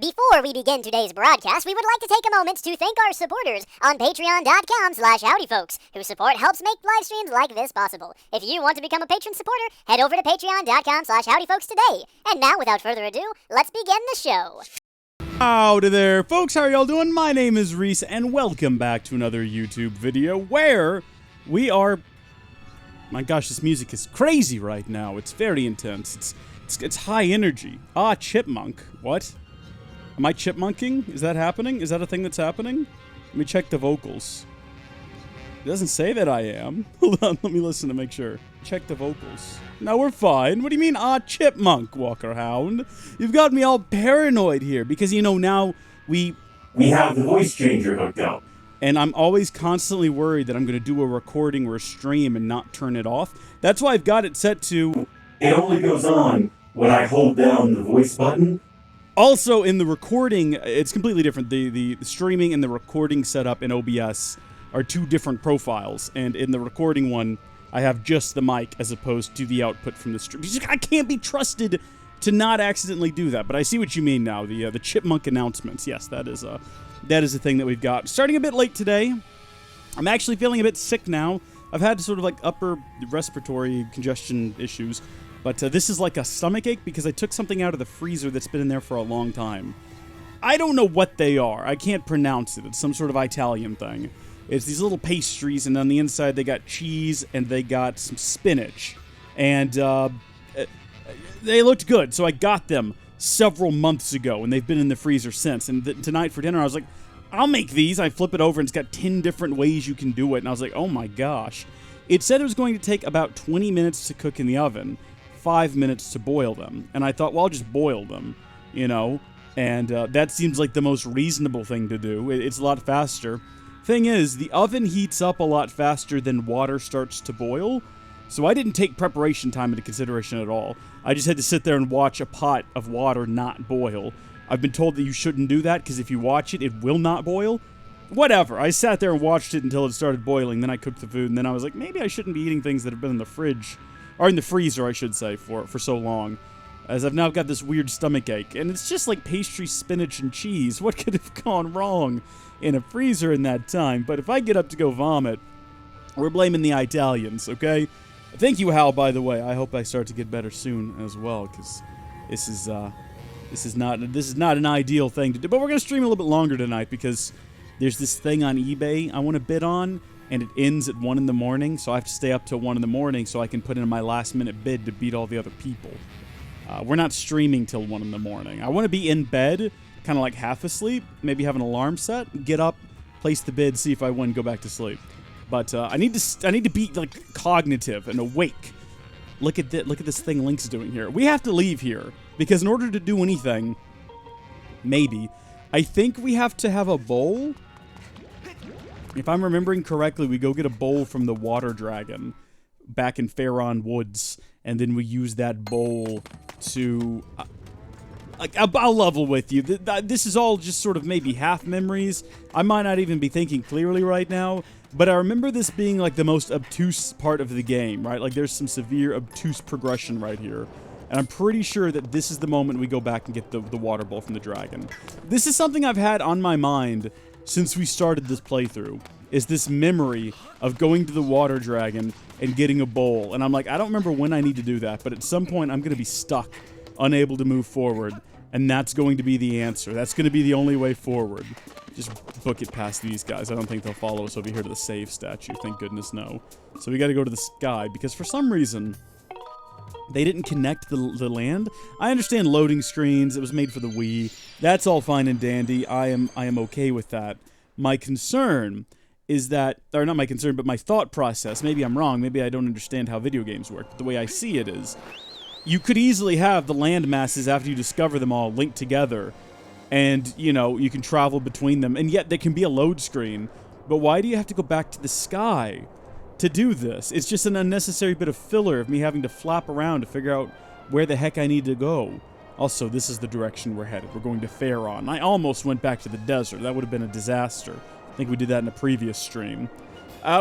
Before we begin today's broadcast, we would like to take a moment to thank our supporters on patreon.com/howdyfolks, whose support helps make live streams like this possible. If you want to become a patron supporter, head over to patreon.com/howdyfolks today. And now, without further ado, let's begin the show. Howdy there, folks. How are y'all doing? My name is Reese, and welcome back to another YouTube video where we are... My gosh, this music is crazy right now. It's very intense. It's high energy. Ah, chipmunk. What? Am I chipmunking? Is that happening? Is that a thing that's happening? Let me check the vocals. It doesn't say that I am. Hold on, let me listen to make sure. Check the vocals. No, we're fine. What do you mean, ah, chipmunk, Walker Hound? You've got me all paranoid here because, you know, now we have the voice changer hooked up. And I'm always constantly worried that I'm going to do a recording or a stream and not turn it off. That's why I've got it set to... It only goes on when I hold down the voice button. Also, in the recording, it's completely different. The streaming and the recording setup in OBS are two different profiles. And in the recording one, I have just the mic as opposed to the output from the stream. I can't be trusted to not accidentally do that. But I see what you mean now. The chipmunk announcements. Yes, that is a thing that we've got. Starting a bit late today. I'm actually feeling a bit sick now. I've had sort of like upper respiratory congestion issues. But this is like a stomachache because I took something out of the freezer that's been in there for a long time. I don't know what they are. I can't pronounce it. It's some sort of Italian thing. It's these little pastries, and on the inside they got cheese and they got some spinach. And they looked good, so I got them several months ago, and they've been in the freezer since. And tonight for dinner I was like, I'll make these. I flip it over, and it's got 10 different ways you can do it. And I was like, oh my gosh. It said it was going to take about 20 minutes to cook in the oven. 5 minutes to boil them. And I thought, well, I'll just boil them, you know, and that seems like the most reasonable thing to do. It's a lot faster. Thing is, the oven heats up a lot faster than water starts to boil, so I didn't take preparation time into consideration at all. I just had to sit there and watch a pot of water not boil. I've been told that you shouldn't do that because if you watch it, it will not boil. Whatever. I sat there and watched it until it started boiling, then I cooked the food, and then I was like, maybe I shouldn't be eating things that have been in the fridge. Or in the freezer, I should say, for so long. As I've now got this weird stomachache. And it's just like pastry, spinach, and cheese. What could have gone wrong in a freezer in that time? But if I get up to go vomit, we're blaming the Italians, okay? Thank you, Hal, by the way. I hope I start to get better soon as well, because this is not an ideal thing to do. But we're going to stream a little bit longer tonight, because there's this thing on eBay I want to bid on. And it ends at 1 in the morning, so I have to stay up till 1 in the morning so I can put in my last-minute bid to beat all the other people. We're not streaming till 1 in the morning. I want to be in bed, kind of like half asleep, maybe have an alarm set, get up, place the bid, see if I win, go back to sleep. But I need to be like cognitive and awake. Look at this thing Link's doing here. We have to leave here because in order to do anything, maybe, I think we have to have a bowl. If I'm remembering correctly, we go get a bowl from the water dragon back in Faron Woods, and then we use that bowl to... I'll level with you. This is all just sort of maybe half memories. I might not even be thinking clearly right now, but I remember this being like the most obtuse part of the game, right? Like there's some severe obtuse progression right here. And I'm pretty sure that this is the moment we go back and get the water bowl from the dragon. This is something I've had on my mind since we started this playthrough, is this memory of going to the water dragon and getting a bowl. And I'm like, I don't remember when I need to do that, but at some point I'm going to be stuck, unable to move forward, and that's going to be the answer. That's going to be the only way forward. Just book it past these guys. I don't think they'll follow us over here to the save statue. Thank goodness no. So we got to go to the sky, because for some reason... they didn't connect the land. I understand loading screens. It was made for the Wii. That's all fine and dandy. I am okay with that. My concern is that, or not my concern, but my thought process. Maybe I'm wrong. Maybe I don't understand how video games work. But the way I see it is, you could easily have the land masses after you discover them all linked together, and you know you can travel between them, and yet there can be a load screen. But why do you have to go back to the sky to do this? It's just an unnecessary bit of filler of me having to flap around to figure out where the heck I need to go. Also, this is the direction we're headed. We're going to Faron. I almost went back to the desert. That would have been a disaster. I think we did that in a previous stream.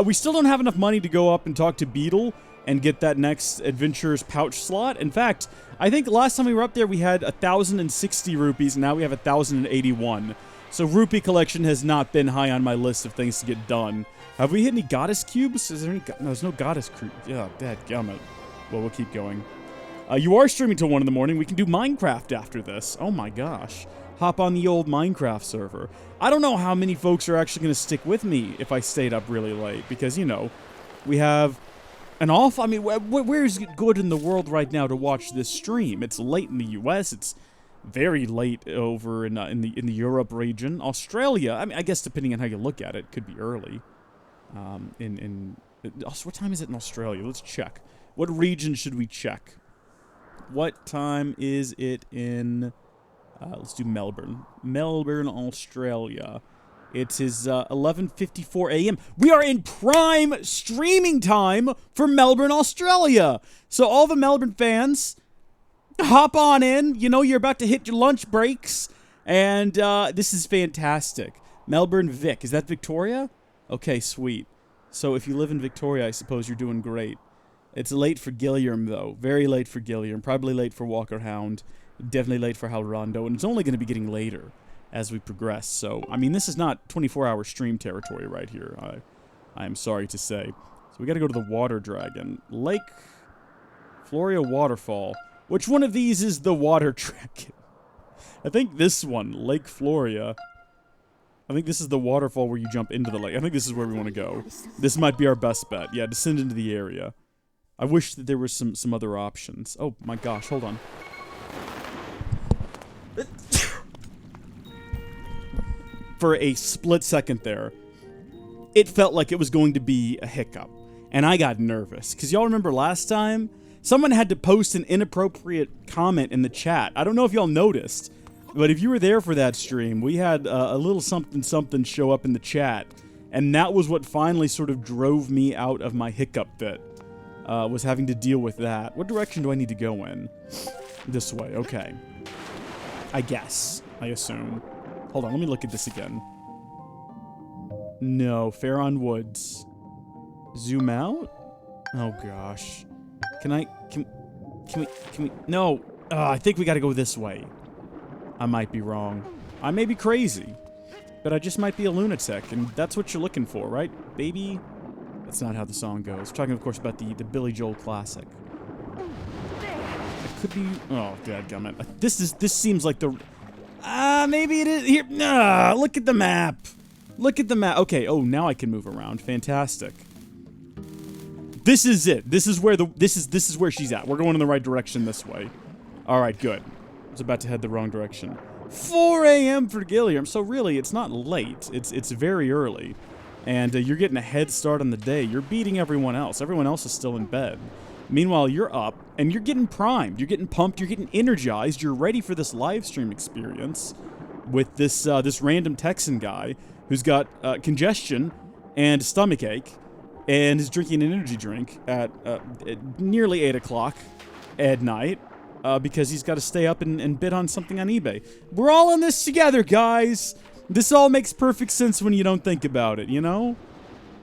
We still don't have enough money to go up and talk to Beetle and get that next adventurer's pouch slot. In fact, I think last time we were up there, we had 1,060 rupees, and now we have 1,081. So rupee collection has not been high on my list of things to get done. Have we hit any goddess cubes? Is there any? No, there's no goddess cube. Yeah, dadgummit. Well, we'll keep going. You are streaming till 1 in the morning. We can do Minecraft after this. Oh my gosh. Hop on the old Minecraft server. I don't know how many folks are actually going to stick with me if I stayed up really late. Because, you know, we have an awful... I mean, where is it good in the world right now to watch this stream? It's late in the US. It's very late over in the Europe region. Australia, I mean, I guess depending on how you look at it, could be early. What time is it in Australia? Let's check. What region should we check? What time is it in... let's do Melbourne. Melbourne, Australia. It is 11:54 a.m. We are in prime streaming time for Melbourne, Australia. So all the Melbourne fans, hop on in. You know you're about to hit your lunch breaks. And this is fantastic. Melbourne, Vic. Is that Victoria? Okay, sweet. So if you live in Victoria, I suppose you're doing great. It's late for Gilliam, though. Very late for Gilliam. Probably late for Walker Hound. Definitely late for Halrondo. And it's only going to be getting later as we progress. So, I mean, this is not 24-hour stream territory right here. I am sorry to say. So we got to go to the Water Dragon. Lake Floria Waterfall. Which one of these is the Water Dragon? I think this one, Lake Floria. I think this is the waterfall where you jump into the lake. I think this is where we want to go. This might be our best bet. Yeah, descend into the area. I wish that there was some other options. Oh my gosh, hold on. For a split second there, it felt like it was going to be a hiccup. And I got nervous. Because y'all remember last time? Someone had to post an inappropriate comment in the chat. I don't know if y'all noticed. But if you were there for that stream, we had a little something show up in the chat. And that was what finally sort of drove me out of my hiccup fit. Was having to deal with that. What direction do I need to go in? This way, okay. I guess. I assume. Hold on, let me look at this again. No, Farron Woods. Zoom out? Oh gosh. Can we, no. I think we gotta go this way. I might be wrong. I may be crazy. But I just might be a lunatic, and that's what you're looking for, right, baby? That's not how the song goes. We're talking, of course, about the Billy Joel classic. It could be... Oh, dadgummit. This seems like the... maybe it is... Here... look at the map. Look at the map. Okay, oh, now I can move around. Fantastic. This is it. This is where she's at. We're going in the right direction this way. Alright, good. I was about to head the wrong direction. 4 a.m. for Gilliam. So really, it's not late. It's very early. And you're getting a head start on the day. You're beating everyone else. Everyone else is still in bed. Meanwhile, you're up, and you're getting primed. You're getting pumped. You're getting energized. You're ready for this live stream experience with this random Texan guy who's got congestion and stomachache and is drinking an energy drink at nearly 8 o'clock at night because he's got to stay up and bid on something on eBay. We're all in this together, guys. This all makes perfect sense when you don't think about it, you know?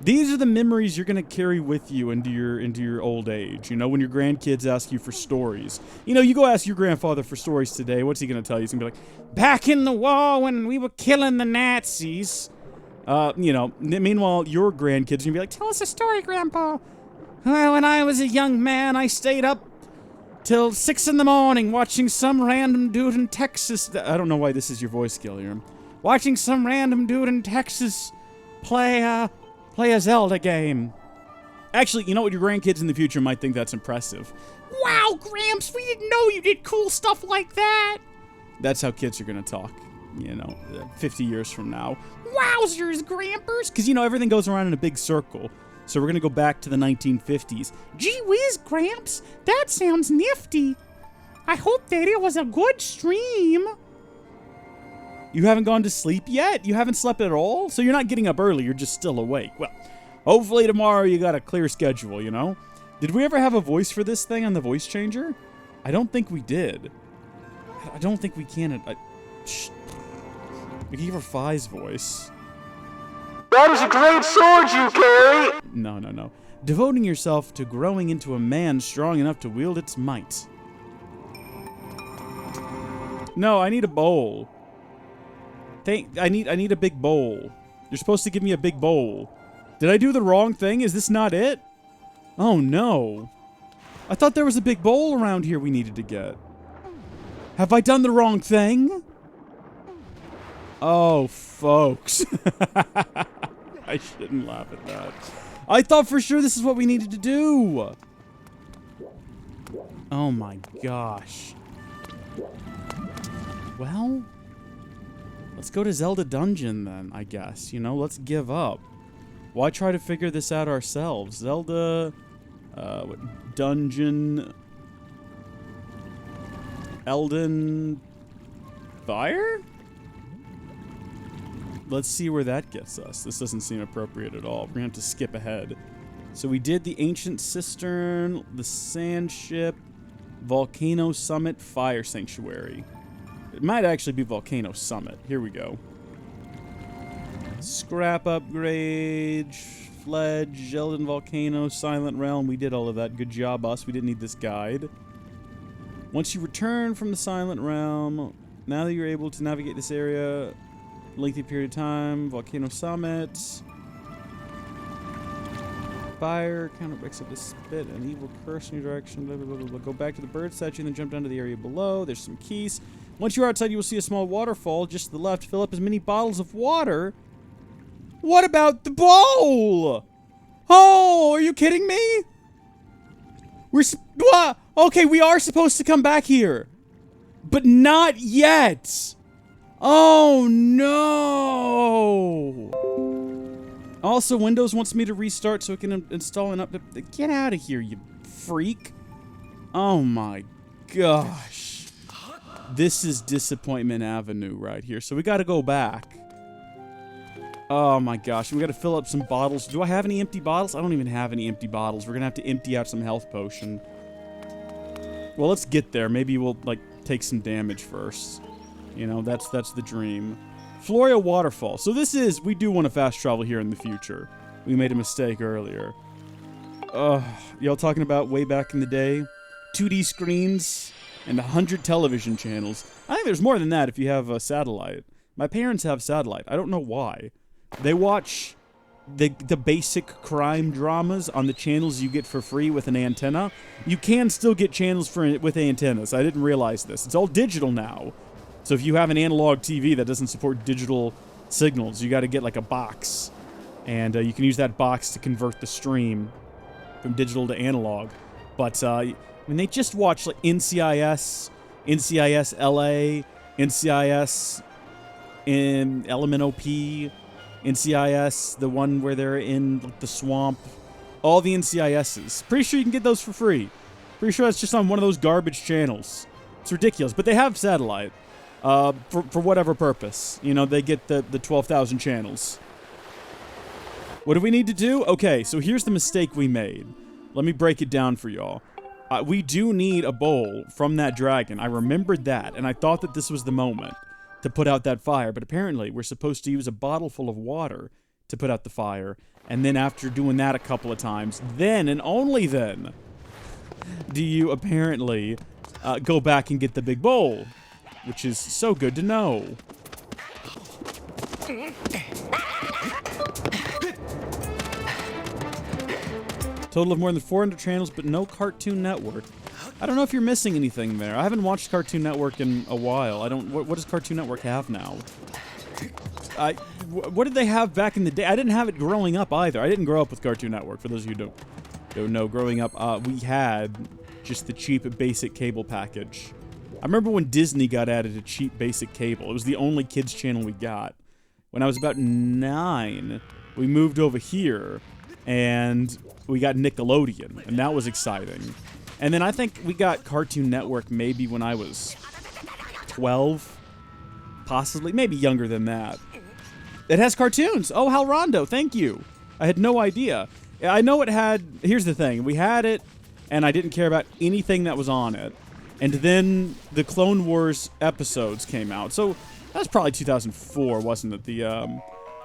These are the memories you're going to carry with you into your old age. You know, when your grandkids ask you for stories. You know, you go ask your grandfather for stories today. What's he going to tell you? He's going to be like, back in the war when we were killing the Nazis. You know, meanwhile, your grandkids are going to be like, tell us a story, Grandpa. Well, when I was a young man, I stayed up till 6 in the morning watching some random dude in Texas. I don't know why this is your voice, Gilliam. Watching some random dude in Texas play a Zelda game. Actually, you know what? Your grandkids in the future might think that's impressive. Wow, Gramps, we didn't know you did cool stuff like that. That's how kids are going to talk, you know, 50 years from now. Wowzers, Grampers. Because, you know, everything goes around in a big circle. So we're going to go back to the 1950s. Gee whiz, Gramps, that sounds nifty. I hope that it was a good stream. You haven't gone to sleep yet? You haven't slept at all? So you're not getting up early, you're just still awake. Well, hopefully tomorrow you got a clear schedule, you know? Did we ever have a voice for this thing on the voice changer? I don't think we did. I don't think we can. We can give her Fi's voice. That is a great sword you carry! No. Devoting yourself to growing into a man strong enough to wield its might. No, I need a bowl. I need a big bowl. You're supposed to give me a big bowl. Did I do the wrong thing? Is this not it? Oh no. I thought there was a big bowl around here we needed to get. Have I done the wrong thing? Oh, folks. I shouldn't laugh at that. I thought for sure this is what we needed to do. Oh my gosh. Well, let's go to Zelda Dungeon then, I guess. You know, let's give up. Why try to figure this out ourselves? Zelda... Dungeon... Elden... Fire? Let's see where that gets us. This doesn't seem appropriate at all. We're gonna have to skip ahead. So we did the Ancient Cistern, the Sand Ship, Volcano Summit, Fire Sanctuary. It might actually be Volcano Summit. Here we go. Scrap upgrade, Fledge, Elden Volcano, Silent Realm. We did all of that. Good job, us. We didn't need this guide. Once you return from the Silent Realm, now that you're able to navigate this area, lengthy period of time, Volcano Summit. Fire, counter breaks up the spit, an evil curse in your direction, blah, blah, blah, blah. Go back to the bird statue and then jump down to the area below. There's some keys. Once you're outside, you will see a small waterfall just to the left. Fill up as many bottles of water. What about the bowl? Oh, are you kidding me? Okay, we are supposed to come back here. But not yet. Oh, no. Also, Windows wants me to restart so it can install an update. Get out of here, you freak. Oh, my gosh. This is Disappointment Avenue right here. So we got to go back. Oh, my gosh. We got to fill up some bottles. Do I have any empty bottles? I don't even have any empty bottles. We're going to have to empty out some health potion. Well, let's get there. Maybe we'll, like, take some damage first. You know, that's the dream. Floria Waterfall. So this is, we do want to fast travel here in the future. We made a mistake earlier. Y'all talking about way back in the day? 2D screens and 100 television channels. I think there's more than that if you have a satellite. My parents have satellite. I don't know why. They watch the basic crime dramas on the channels you get for free with an antenna. You can still get channels with antennas. I didn't realize this. It's all digital now. So if you have an analog TV that doesn't support digital signals, you got to get like a box. And you can use that box to convert the stream from digital to analog. But when they just watch like NCIS, NCIS LA, NCIS in Element OP, NCIS, the one where they're in like, the swamp, all the NCISs. Pretty sure you can get those for free. Pretty sure that's just on one of those garbage channels. It's ridiculous, but they have satellite. For whatever purpose. You know, they get the 12,000 channels. What do we need to do? Okay, so here's the mistake we made. Let me break it down for y'all. We do need a bowl from that dragon. I remembered that, and I thought that this was the moment to put out that fire, but apparently we're supposed to use a bottle full of water to put out the fire, and then after doing that a couple of times, then, and only then, do you apparently go back and get the big bowl. Which is so good to know. Total of more than 400 channels, but no Cartoon Network. I don't know if you're missing anything there. I haven't watched Cartoon Network in a while. What does Cartoon Network have now? What did they have back in the day? I didn't have it growing up either. I didn't grow up with Cartoon Network. For those of you who don't know, growing up, we had just the cheap basic cable package. I remember when Disney got added to cheap basic cable. It was the only kids channel we got. When I was about 9, we moved over here, and we got Nickelodeon, and that was exciting. And then I think we got Cartoon Network maybe when I was 12, possibly, maybe younger than that. It has cartoons. Oh, Hal Rondo, thank you. I had no idea. I know it had, here's the thing, we had it, and I didn't care about anything that was on it. And then the Clone Wars episodes came out. So that was probably 2004, wasn't it? The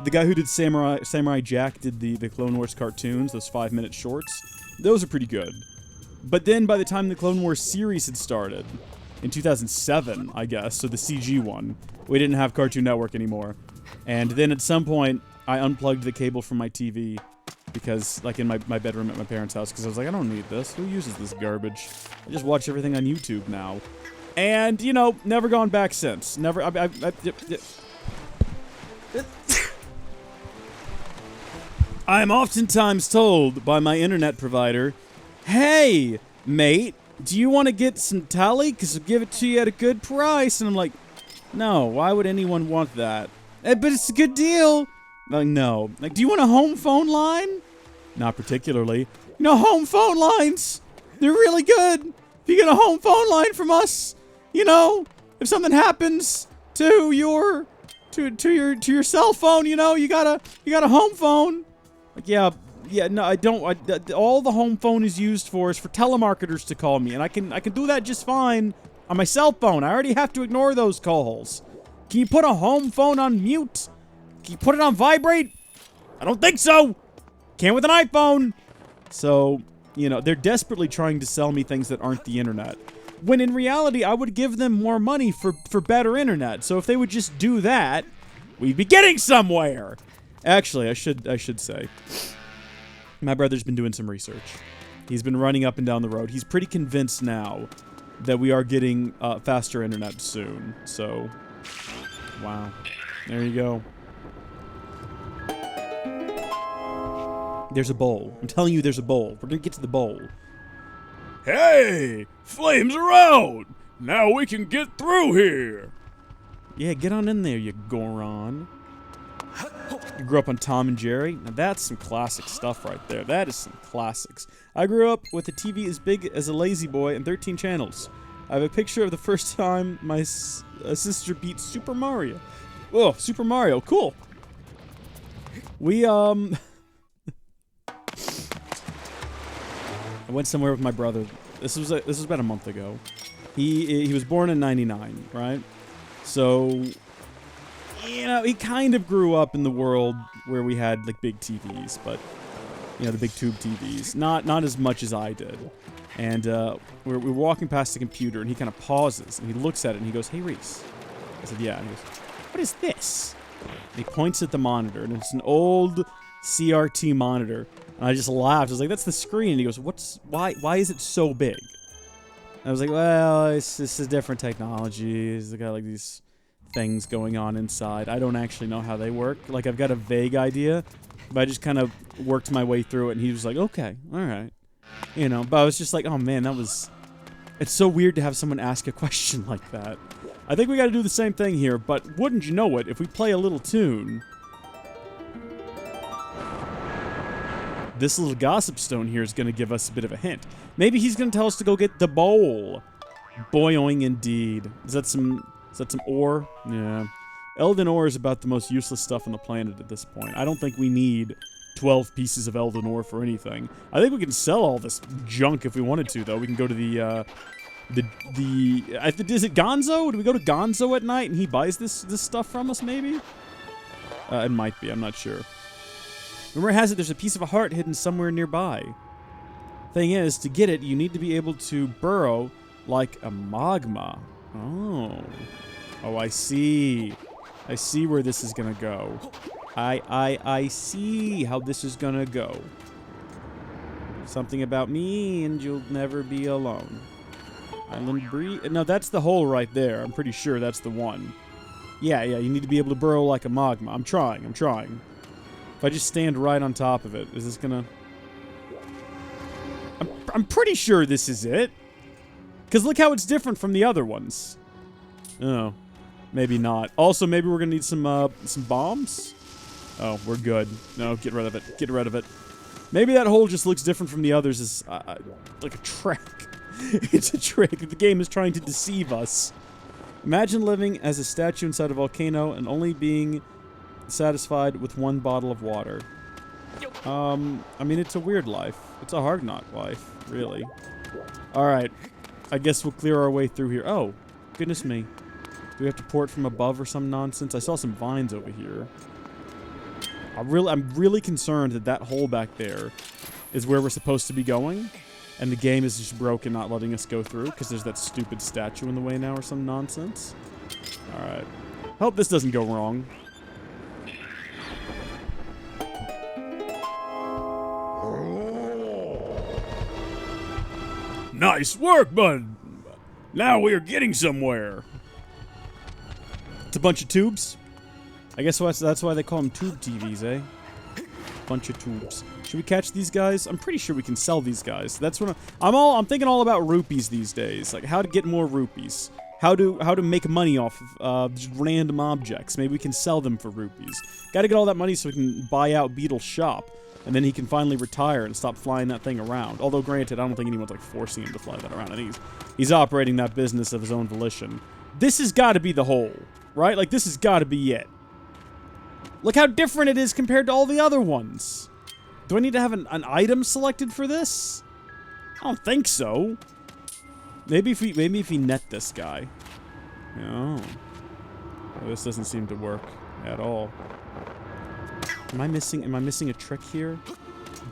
The guy who did Samurai Jack did the Clone Wars cartoons, those 5-minute shorts. Those are pretty good. But then by the time the Clone Wars series had started, in 2007, I guess, so the CG one, we didn't have Cartoon Network anymore. And then at some point, I unplugged the cable from my TV because, like, in my bedroom at my parents' house, because I was like, I don't need this. Who uses this garbage? I just watch everything on YouTube now. And, you know, never gone back since. Never, I'm oftentimes told by my internet provider, hey, mate, do you want to get some tally? Because I'll give it to you at a good price. And I'm like, no, why would anyone want that? But it's a good deal. Like, no. Like, do you want a home phone line? Not particularly. No, home phone lines, they're really good. If you get a home phone line from us, you know, if something happens to your cell phone, you know, you got a home phone. Like, yeah, no, I don't. All the home phone is used for is for telemarketers to call me, and I can do that just fine on my cell phone. I already have to ignore those calls. Can you put a home phone on mute? Can you put it on vibrate? I don't think so. Can't with an iPhone. So, you know, they're desperately trying to sell me things that aren't the internet. When in reality, I would give them more money for better internet. So if they would just do that, we'd be getting somewhere. Actually, I should say, my brother's been doing some research. He's been running up and down the road. He's pretty convinced now that we are getting faster internet soon. So, wow. There you go. There's a bowl. I'm telling you, there's a bowl. We're gonna get to the bowl. Hey! Flames are out! Now we can get through here! Yeah, get on in there, you Goron. You grew up on Tom and Jerry? Now that's some classic stuff right there. That is some classics. I grew up with a TV as big as a Lazy Boy and 13 channels. I have a picture of the first time my sister beat Super Mario. Oh, Super Mario, cool. We, I went somewhere with my brother. This was about a month ago. He was born in '99, right? So, you know, he kind of grew up in the world where we had like big TVs, but you know, the big tube TVs. Not as much as I did. And we're walking past the computer, and he kind of pauses, and he looks at it, and he goes, "Hey, Reese." I said, "Yeah." And he goes, "What is this?" And he points at the monitor, and it's an old CRT monitor. And I just laughed. I was like, "That's the screen." And he goes, why is it so big?" And I was like, "Well, this is different technology. It's got like these things going on inside. I don't actually know how they work. Like, I've got a vague idea, but I just kind of worked my way through it." And he was like, "Okay, all right." You know, but I was just like, oh man, it's so weird to have someone ask a question like that. I think we got to do the same thing here, but wouldn't you know it, if we play a little tune... This little gossip stone here is going to give us a bit of a hint. Maybe he's going to tell us to go get the bowl. Boing indeed. Is that some ore? Yeah. Elden ore is about the most useless stuff on the planet at this point. I don't think we need 12 pieces of Elden ore for anything. I think we can sell all this junk if we wanted to, though. We can go to is it Gonzo? Do we go to Gonzo at night and he buys this stuff from us, maybe? It might be. I'm not sure. Rumor has it there's a piece of a heart hidden somewhere nearby. Thing is, to get it, you need to be able to burrow like a magma. Oh. Oh, I see. I see where this is gonna go. I see how this is gonna go. Something about me and you'll never be alone. Island breeze. No, that's the hole right there. I'm pretty sure that's the one. Yeah, you need to be able to burrow like a magma. I'm trying. If I just stand right on top of it, is this gonna... I'm pretty sure this is it. Because look how it's different from the other ones. Oh, maybe not. Also, maybe we're gonna need some bombs? Oh, we're good. No, get rid of it. Get rid of it. Maybe that hole just looks different from the others as like a trick. It's a trick. The game is trying to deceive us. Imagine living as a statue inside a volcano and only being satisfied with one bottle of water. I mean, it's a weird life. It's a hard knock life, really. Alright. I guess we'll clear our way through here. Oh, goodness me. Do we have to pour it from above or some nonsense? I saw some vines over here. I'm really concerned that that hole back there is where we're supposed to be going, and the game is just broken, not letting us go through because there's that stupid statue in the way now or some nonsense. All right. Hope this doesn't go wrong. Nice work, bud. Now we are getting somewhere. It's a bunch of tubes. I guess that's why they call them tube TVs, eh? Bunch of tubes. Should we catch these guys? I'm pretty sure we can sell these guys. That's what I'm thinking all about rupees these days. Like how to get more rupees. How to make money off of just random objects. Maybe we can sell them for rupees. Got to get all that money so we can buy out Beetle's shop. And then he can finally retire and stop flying that thing around. Although, granted, I don't think anyone's, like, forcing him to fly that around. I think he's operating that business of his own volition. This has got to be the hole, right? Like, this has got to be it. Look how different it is compared to all the other ones. Do I need to have an item selected for this? I don't think so. Maybe if we net this guy. Oh. Well, this doesn't seem to work at all. Am I missing a trick here?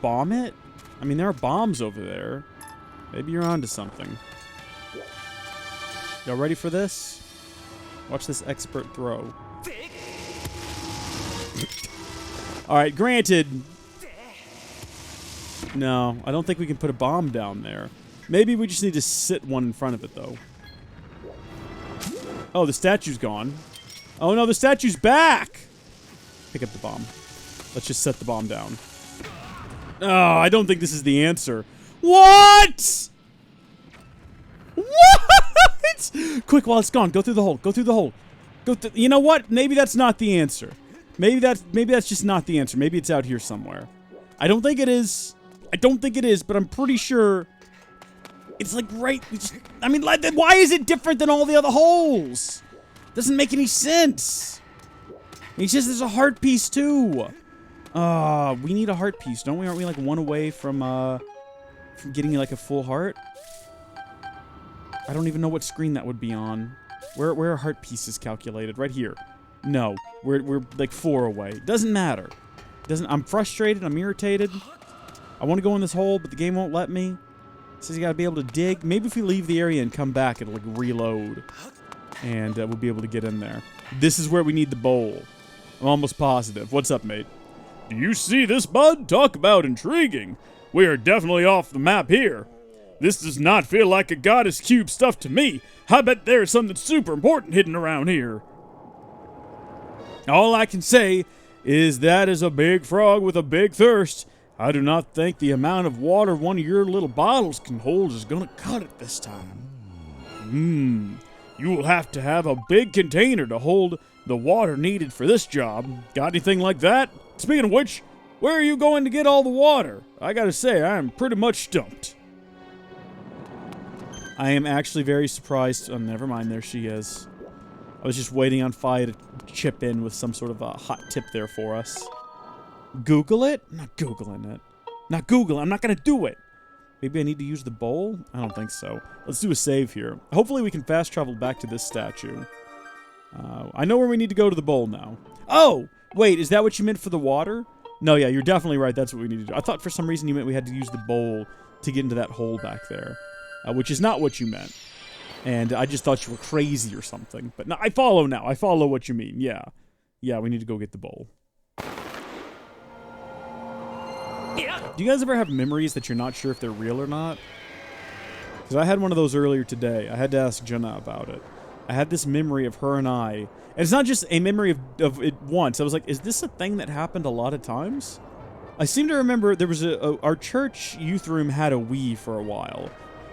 Bomb it? I mean, there are bombs over there. Maybe you're onto something. Y'all ready for this? Watch this expert throw. Alright, granted. No, I don't think we can put a bomb down there. Maybe we just need to sit one in front of it, though. Oh, the statue's gone. Oh no, the statue's back! Pick up the bomb. Let's just set the bomb down. Oh, I don't think this is the answer. What? What? Quick, while it's gone, go through the hole. Go through the hole. You know what? Maybe that's not the answer. Maybe that's just not the answer. Maybe it's out here somewhere. I don't think it is. I don't think it is, but I'm pretty sure it's like right. I mean, why is it different than all the other holes? Doesn't make any sense. He says there's a heart piece too. We need a heart piece, don't we? Aren't we like one away from getting like a full heart? I don't even know what screen that would be on. Where are heart pieces calculated? Right here. No, we're like 4 away. Doesn't matter. I'm frustrated. I'm irritated. I want to go in this hole, but the game won't let me. It says you gotta be able to dig. Maybe if we leave the area and come back, it'll like reload, and we'll be able to get in there. This is where we need the bowl. I'm almost positive. What's up, mate? Do you see this, bud? Talk about intriguing. We are definitely off the map here. This does not feel like a goddess cube stuff to me. I bet there's something super important hidden around here. All I can say is that is a big frog with a big thirst. I do not think the amount of water one of your little bottles can hold is gonna cut it this time. You will have to have a big container to hold the water needed for this job. Got anything like that? Speaking of which, where are you going to get all the water? I gotta say, I am pretty much stumped. I am actually very surprised. Oh, never mind. There she is. I was just waiting on Fi to chip in with some sort of a hot tip there for us. Google it? I'm not Googling it. Not Google. I'm not going to do it. Maybe I need to use the bowl? I don't think so. Let's do a save here. Hopefully we can fast travel back to this statue. I know where we need to go to the bowl now. Oh! Wait, is that what you meant for the water? No, yeah, you're definitely right. That's what we need to do. I thought for some reason you meant we had to use the bowl to get into that hole back there. Which is not what you meant. And I just thought you were crazy or something. But no, I follow now. I follow what you mean. Yeah. Yeah, we need to go get the bowl. Do you guys ever have memories that you're not sure if they're real or not? Because I had one of those earlier today. I had to ask Jenna about it. I had this memory of her and I. And it's not just a memory of it once. I was like, is this a thing that happened a lot of times? I seem to remember there was our church youth room had a Wii for a while.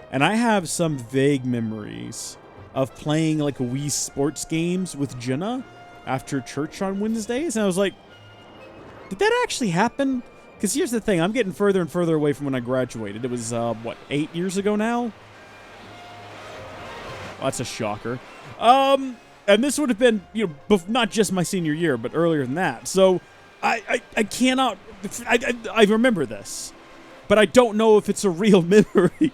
And I have some vague memories of playing like Wii sports games with Jenna after church on Wednesdays. And I was like, did that actually happen? Because here's the thing. I'm getting further and further away from when I graduated. It was, what, 8 years ago now? Well, that's a shocker. And this would have been, you know, not just my senior year, but earlier than that. So I cannot... I remember this. But I don't know if it's a real memory.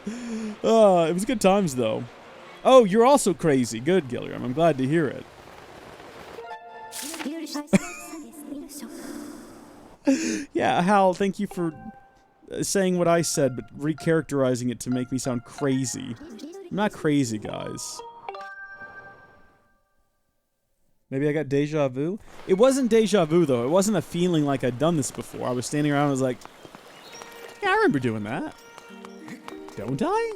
It was good times, though. Oh, you're also crazy. Good, Gilliam. I'm glad to hear it. Yeah, Hal, thank you for saying what I said, but recharacterizing it to make me sound crazy. I'm not crazy, guys. Maybe I got deja vu? It wasn't deja vu, though. It wasn't a feeling like I'd done this before. I was standing around and I was like, yeah, I remember doing that. Don't I?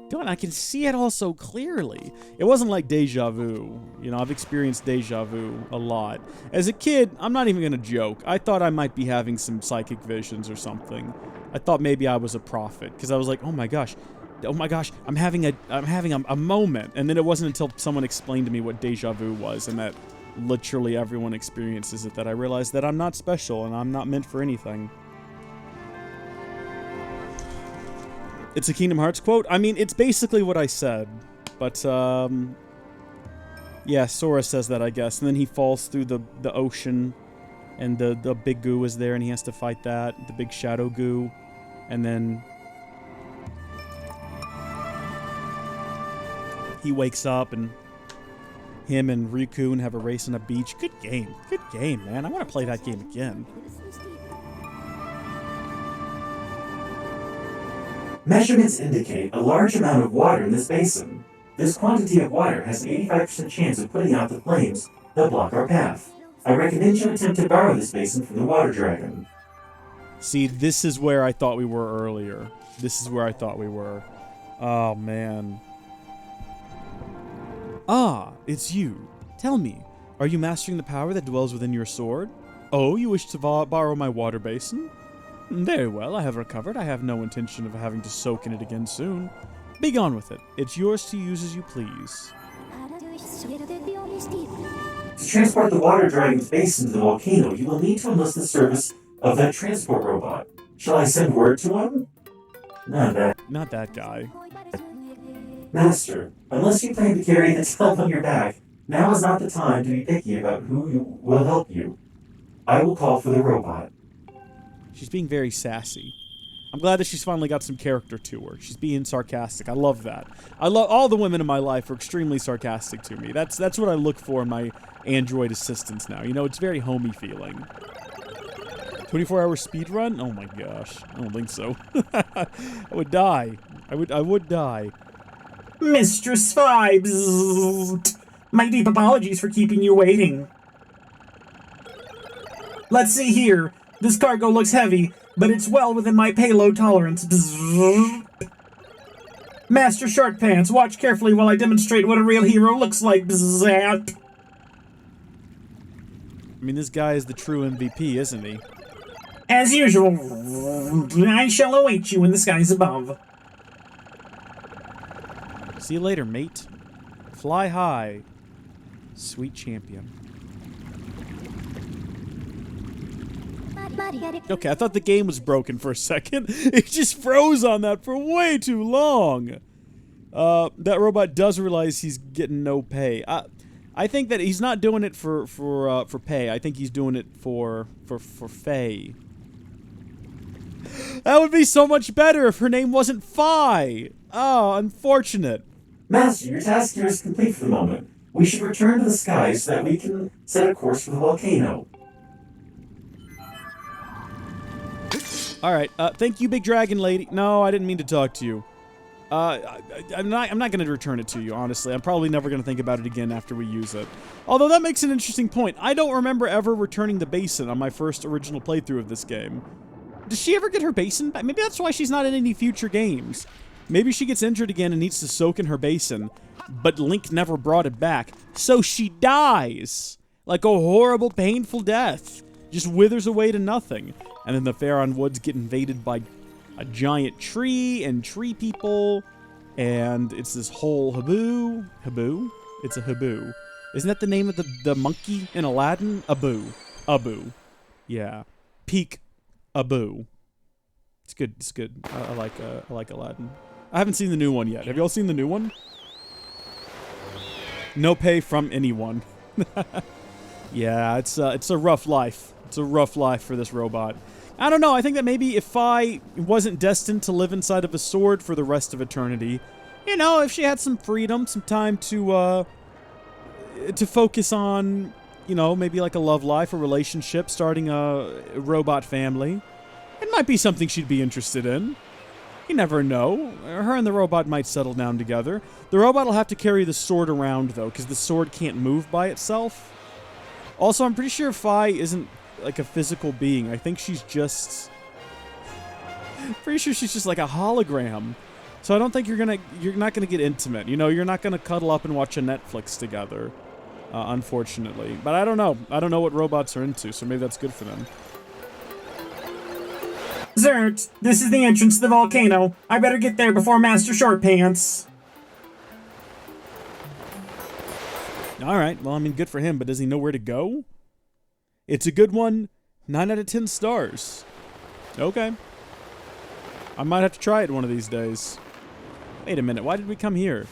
Don't I can see it all so clearly. It wasn't like deja vu. You know, I've experienced deja vu a lot. As a kid, I'm not even gonna joke. I thought I might be having some psychic visions or something. I thought maybe I was a prophet, because I was like, oh my gosh, I'm having a moment. And then it wasn't until someone explained to me what deja vu was, and that literally everyone experiences it, that I realized that I'm not special and I'm not meant for anything. It's a Kingdom Hearts quote? I mean, it's basically what I said. But, yeah, Sora says that, I guess. And then he falls through the ocean, and the big goo is there, and he has to fight that. The big shadow goo. And then he wakes up, and him and Riku have a race on a beach. Good game. Good game, man. I want to play that game again. Measurements indicate a large amount of water in this basin. This quantity of water has an 85% chance of putting out the flames that block our path. I recommend you attempt to borrow this basin from the water dragon. See, this is where I thought we were earlier. This is where I thought we were. Oh, man. Ah, it's you. Tell me, are you mastering the power that dwells within your sword? Oh, you wish to borrow my water basin? Very well, I have recovered. I have no intention of having to soak in it again soon. Be gone with it. It's yours to use as you please. To transport the water dragon's basin to the volcano, you will need to enlist the service of that transport robot. Shall I send word to him? Not that guy. Master, unless you plan to carry this help on your back, now is not the time to be picky about who will help you. I will call for the robot. She's being very sassy. I'm glad that she's finally got some character to her. She's being sarcastic. I love that. I love all the women in my life are extremely sarcastic to me. That's what I look for in my Android assistants now. You know, it's very homey feeling. 24-hour speed run? Oh my gosh. I don't think so. I would die. I would die. Mistress Vibes! My deep apologies for keeping you waiting. Let's see here. This cargo looks heavy, but it's well within my payload tolerance. Master Short Pants, watch carefully while I demonstrate what a real hero looks like. I mean, this guy is the true MVP, isn't he? As usual, I shall await you in the skies above. See you later, mate. Fly high, sweet champion. Okay, I thought the game was broken for a second. It just froze on that for way too long. That robot does realize he's getting no pay. I think that he's not doing it for pay. I think he's doing it for Faye. That would be so much better if her name wasn't Fi. Oh, unfortunate. Master, your task here is complete for the moment. We should return to the sky so that we can set a course for the volcano. Alright, thank you, Big Dragon Lady. No, I didn't mean to talk to you. I'm not going to return it to you, honestly. I'm probably never going to think about it again after we use it. Although that makes an interesting point. I don't remember ever returning the basin on my first original playthrough of this game. Does she ever get her basin back? Maybe that's why she's not in any future games. Maybe she gets injured again and needs to soak in her basin, but Link never brought it back, so she dies. Like a horrible, painful death. Just withers away to nothing. And then the Faron Woods get invaded by a giant tree and tree people. And it's this whole Habu. Habu? It's a Habu. Isn't that the name of the monkey in Aladdin? Abu. Abu. Yeah. Peak Abu. It's good. It's good. I like Aladdin. I haven't seen the new one yet. Have y'all seen the new one? No pay from anyone. Yeah, it's a rough life. It's a rough life for this robot. I don't know, I think that maybe if I wasn't destined to live inside of a sword for the rest of eternity, you know, if she had some freedom, some time to focus on you know, maybe like a love life, a relationship, starting a robot family. It might be something she'd be interested in. You never know. Her and the robot might settle down together. The robot will have to carry the sword around, though, because the sword can't move by itself. Also, I'm pretty sure Fi isn't, like, a physical being. I think she's just... pretty sure she's just like a hologram. So I don't think you're not gonna get intimate. You know, you're not gonna cuddle up and watch a Netflix together, unfortunately. But I don't know. I don't know what robots are into, so maybe that's good for them. Zert, this is the entrance to the volcano. I better get there before Master Short Pants. Alright, well, I mean, good for him, but does he know where to go? It's a good one. 9 out of 10 stars. Okay. I might have to try it one of these days. Wait a minute, why did we come here?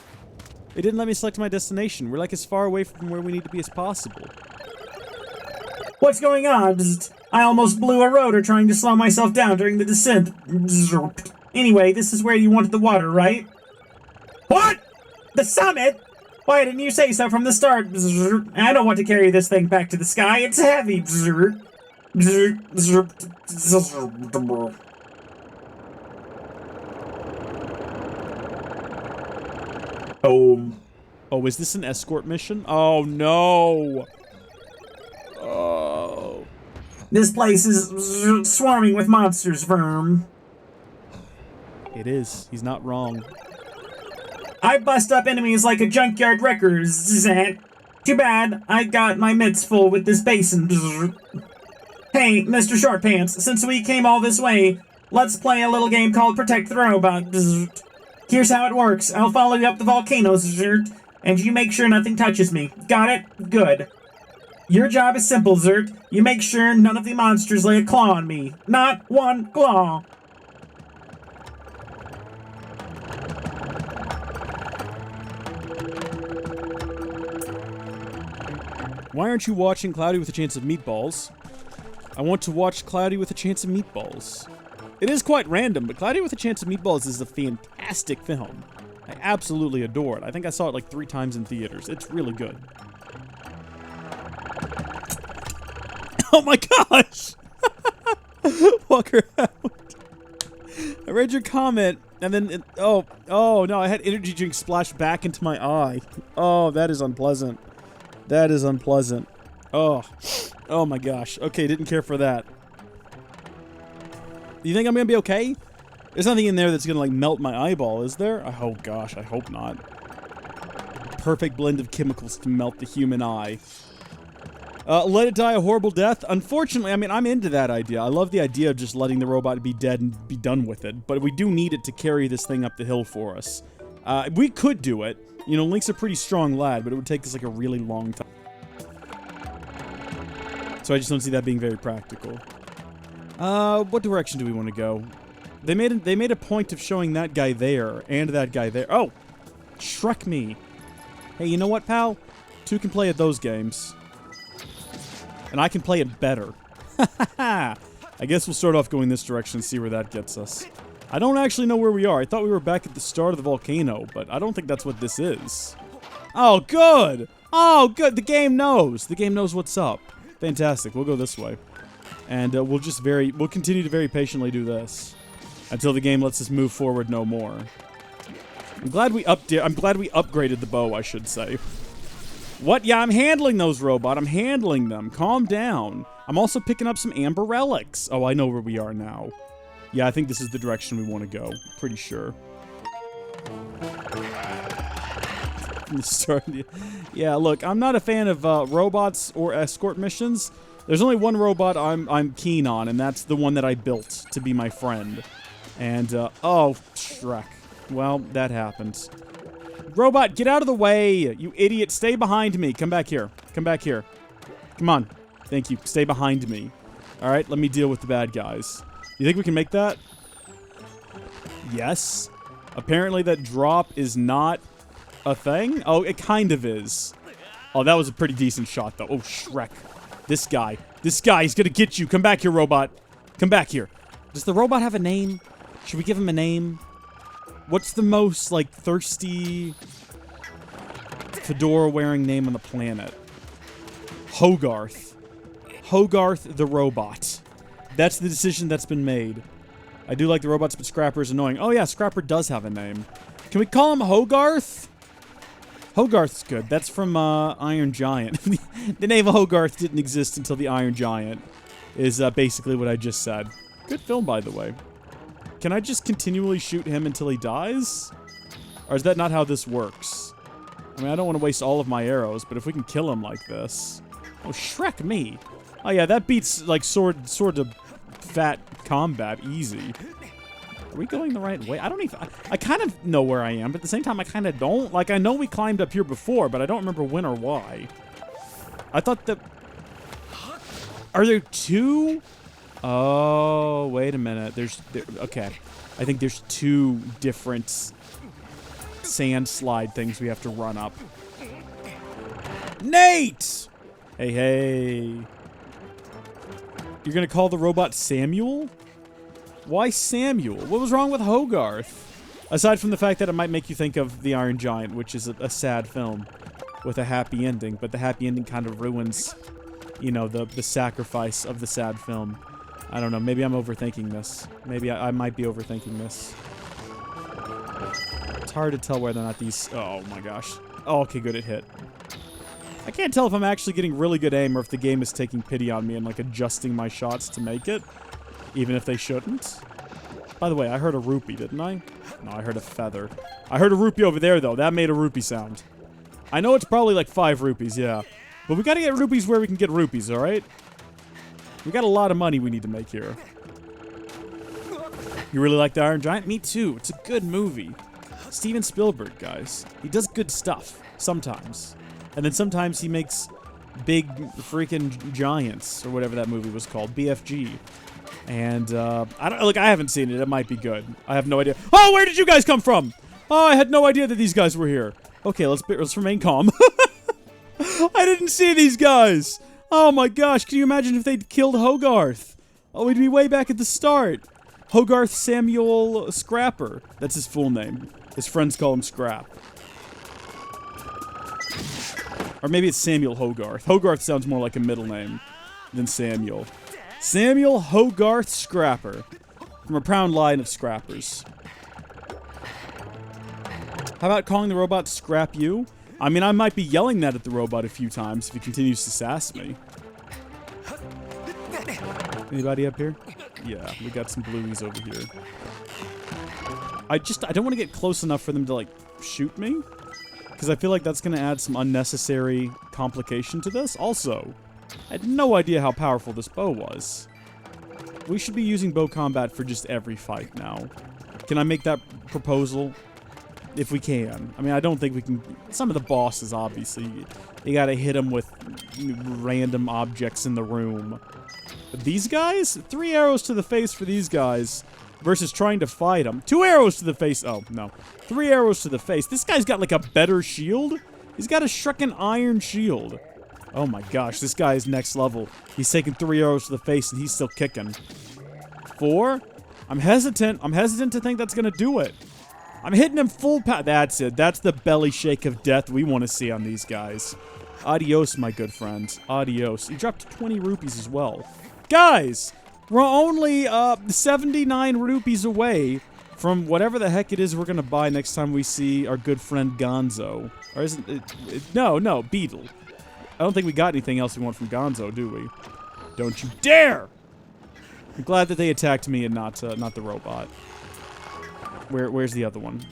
It didn't let me select my destination. We're like as far away from where we need to be as possible. What's going on? Bzzzt. I almost blew a rotor trying to slow myself down during the descent. Bzzzt. Anyway, this is where you wanted the water, right? What? The summit? Why didn't you say so from the start? Bzzzt. I don't want to carry this thing back to the sky. It's heavy. Bzzzt. Bzzzt. Bzzzt. Oh, is this an escort mission? Oh, no. Oh. This place is swarming with monsters, Verm. It is. He's not wrong. I bust up enemies like a junkyard wrecker. Zzz. Too bad. I got my mitts full with this basin. Zzz. Hey, Mr. Short Pants, since we came all this way, let's play a little game called Protect the Robot. Zzz. Here's how it works. I'll follow you up the volcano, Zert, and you make sure nothing touches me. Got it? Good. Your job is simple, Zert. You make sure none of the monsters lay a claw on me. Not one claw. Why aren't you watching Cloudy with a Chance of Meatballs? I want to watch Cloudy with a Chance of Meatballs. It is quite random, but Cloudy with a Chance of Meatballs is a fantastic film. I absolutely adore it. I think I saw it like 3 times in theaters. It's really good. Oh my gosh! Walker out. I read your comment, and then oh no, I had energy drink splash back into my eye. Oh, that is unpleasant. That is unpleasant. Oh my gosh. Okay, didn't care for that. You think I'm gonna be okay? There's nothing in there that's gonna like melt my eyeball, is there? Oh gosh, I hope not. Perfect blend of chemicals to melt the human eye. Let it die a horrible death. Unfortunately, I mean, I'm into that idea. I love the idea of just letting the robot be dead and be done with it. But we do need it to carry this thing up the hill for us. We could do it. You know, Link's a pretty strong lad, but it would take us like a really long time. So I just don't see that being very practical. What direction do we want to go? They made a point of showing that guy there and that guy there. Oh! Shrek me. Hey, you know what, pal? 2 can play at those games. And I can play it better. I guess we'll start off going this direction and see where that gets us. I don't actually know where we are. I thought we were back at the start of the volcano, but I don't think that's what this is. Oh, good! Oh, good! The game knows! The game knows what's up. Fantastic. We'll go this way. And we'll continue to very patiently do this. Until the game lets us move forward no more. I'm glad we upgraded the bow, I should say. What? Yeah, I'm handling those, robot. I'm handling them. Calm down. I'm also picking up some amber relics. Oh, I know where we are now. Yeah, I think this is the direction we want to go. Pretty sure. Yeah, look, I'm not a fan of robots or escort missions. There's only one robot I'm keen on, and that's the one that I built to be my friend. And, oh, Shrek. Well, that happens. Robot, get out of the way! You idiot, stay behind me. Come back here. Come back here. Come on. Thank you. Stay behind me. Alright, let me deal with the bad guys. You think we can make that? Yes. Apparently that drop is not a thing? Oh, it kind of is. Oh, that was a pretty decent shot, though. Oh, Shrek. This guy. This guy, he's gonna get you. Come back here, robot. Come back here. Does the robot have a name? Should we give him a name? What's the most, like, thirsty fedora-wearing name on the planet? Hogarth. Hogarth the robot. That's the decision that's been made. I do like the robots, but Scrapper is annoying. Oh yeah, Scrapper does have a name. Can we call him Hogarth? Hogarth's good. That's from Iron Giant. The name of Hogarth didn't exist until the Iron Giant, is basically what I just said. Good film, by the way. Can I just continually shoot him until he dies? Or is that not how this works? I mean, I don't want to waste all of my arrows, but if we can kill him like this... Oh, Shrek me! Oh yeah, that beats, like, sword to fat combat easy. Are we going the right way? I don't even... I kind of know where I am, but at the same time, I kind of don't. Like, I know we climbed up here before, but I don't remember when or why. I thought that... Are there two? Oh, wait a minute. Okay. I think there's two different sand slide things we have to run up. Nate! Hey, hey. You're gonna call the robot Samuel? Why Samuel? What was wrong with Hogarth? Aside from the fact that it might make you think of The Iron Giant, which is a sad film with a happy ending, but the happy ending kind of ruins, you know, the sacrifice of the sad film. I don't know, maybe I'm overthinking this. Maybe I might be overthinking this. It's hard to tell whether or not these... Oh my gosh. Oh, okay, good, it hit. I can't tell if I'm actually getting really good aim or if the game is taking pity on me and, like, adjusting my shots to make it. Even if they shouldn't. By the way, I heard a rupee, didn't I? No, I heard a feather. I heard a rupee over there, though. That made a rupee sound. I know it's probably like 5 rupees, yeah. But we gotta get rupees where we can get rupees, alright? We got a lot of money we need to make here. You really like The Iron Giant? Me too. It's a good movie. Steven Spielberg, guys. He does good stuff. Sometimes. And then sometimes he makes big freaking giants, or whatever that movie was called. BFG. And, I haven't seen it. It might be good. I have no idea. Oh, where did you guys come from? Oh, I had no idea that these guys were here. Okay, let's remain calm. I didn't see these guys. Oh my gosh, can you imagine if they'd killed Hogarth? Oh, we'd be way back at the start. Hogarth Samuel Scrapper. That's his full name. His friends call him Scrap. Or maybe it's Samuel Hogarth. Hogarth sounds more like a middle name than Samuel. Samuel Hogarth Scrapper. From a proud line of scrappers. How about calling the robot Scrap You? I mean, I might be yelling that at the robot a few times if he continues to sass me. Anybody up here? Yeah, we got some blueies over here. I don't want to get close enough for them to, like, shoot me. Because I feel like that's going to add some unnecessary complication to this. Also, I had no idea how powerful this bow was. We should be using bow combat for just every fight now. Can I make that proposal? If we can. I mean, I don't think we can... Some of the bosses, obviously. You gotta hit them with random objects in the room. But these guys? 3 arrows to the face for these guys versus trying to fight them. 2 arrows to the face. Oh, no. 3 arrows to the face. This guy's got, like, a better shield. He's got a shrunken iron shield. Oh, my gosh. This guy is next level. He's taking 3 arrows to the face, and he's still kicking. 4? I'm hesitant. I'm hesitant to think that's gonna do it. I'm hitting him full power. That's it. That's the belly shake of death we want to see on these guys. Adios, my good friends. Adios. He dropped 20 rupees as well. Guys, we're only 79 rupees away from whatever the heck it is we're going to buy next time we see our good friend Gonzo. Or isn't it? No, Beetle. I don't think we got anything else we want from Gonzo, do we? Don't you dare! I'm glad that they attacked me and not the robot. Where's the other one?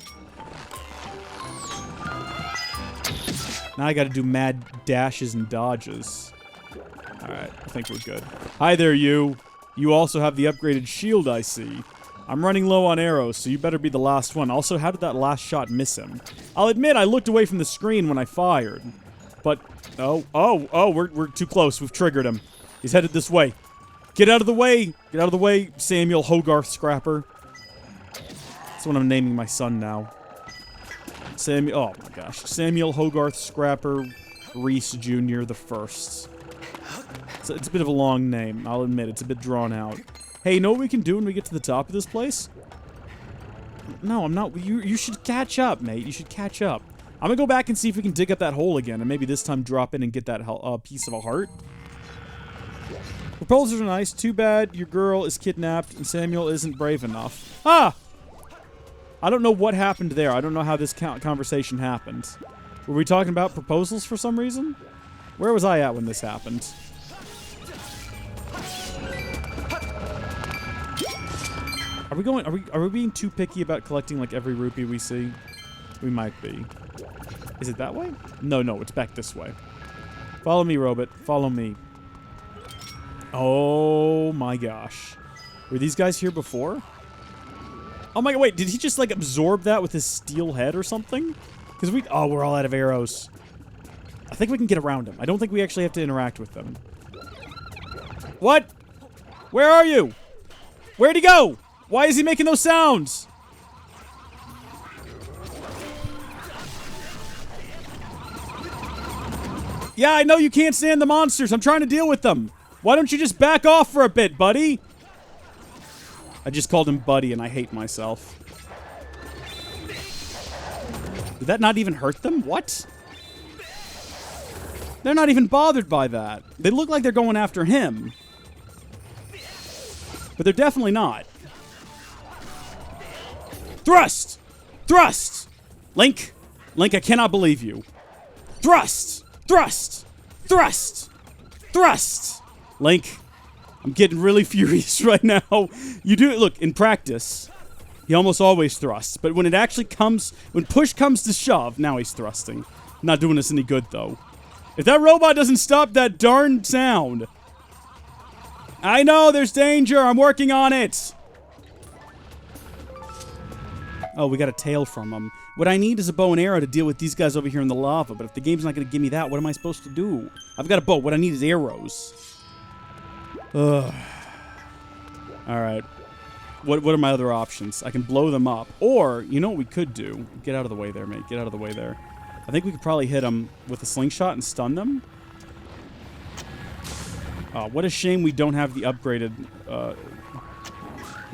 Now I gotta do mad dashes and dodges. Alright, I think we're good. Hi there, you. You also have the upgraded shield, I see. I'm running low on arrows, so you better be the last one. Also, how did that last shot miss him? I'll admit I looked away from the screen when I fired. But, we're too close. We've triggered him. He's headed this way. Get out of the way! Get out of the way, Samuel Hogarth Scrapper. That's what I'm naming my son now. Oh my gosh. Samuel Hogarth Scrapper Reese Jr. the First. So it's a bit of a long name, I'll admit. It's a bit drawn out. Hey, you know what we can do when we get to the top of this place? No, I'm not. You should catch up, mate. You should catch up. I'm gonna go back and see if we can dig up that hole again, and maybe this time drop in and get that piece of a heart. Proposals are nice. Too bad your girl is kidnapped and Samuel isn't brave enough. Ah! I don't know what happened there. I don't know how this conversation happened. Were we talking about proposals for some reason? Where was I at when this happened? Are we being too picky about collecting like every rupee we see? We might be. Is it that way? No, it's back this way. Follow me, Robot. Follow me. Oh my gosh. Were these guys here before? Oh my god, wait, did he just like absorb that with his steel head or something? Because we're all out of arrows. I think we can get around him. I don't think we actually have to interact with them. What? Where are you? Where'd he go? Why is he making those sounds? Yeah, I know you can't stand the monsters. I'm trying to deal with them. Why don't you just back off for a bit, buddy? I just called him buddy and I hate myself. Did that not even hurt them? What? They're not even bothered by that. They look like they're going after him. But they're definitely not. Thrust! Thrust! Link! Link, I cannot believe you. Thrust! Thrust! Thrust! Thrust! Link, I'm getting really furious right now. You do it, look, in practice, he almost always thrusts. But when it actually comes, when push comes to shove, now he's thrusting. Not doing us any good, though. If that robot doesn't stop that darn sound. I know, there's danger. I'm working on it. Oh, we got a tail from him. What I need is a bow and arrow to deal with these guys over here in the lava. But if the game's not going to give me that, what am I supposed to do? I've got a bow. What I need is arrows. Ugh. Alright. What are my other options? I can blow them up. Or, you know what we could do? Get out of the way there, mate. Get out of the way there. I think we could probably hit them with a slingshot and stun them. Oh, what a shame we don't have the upgraded...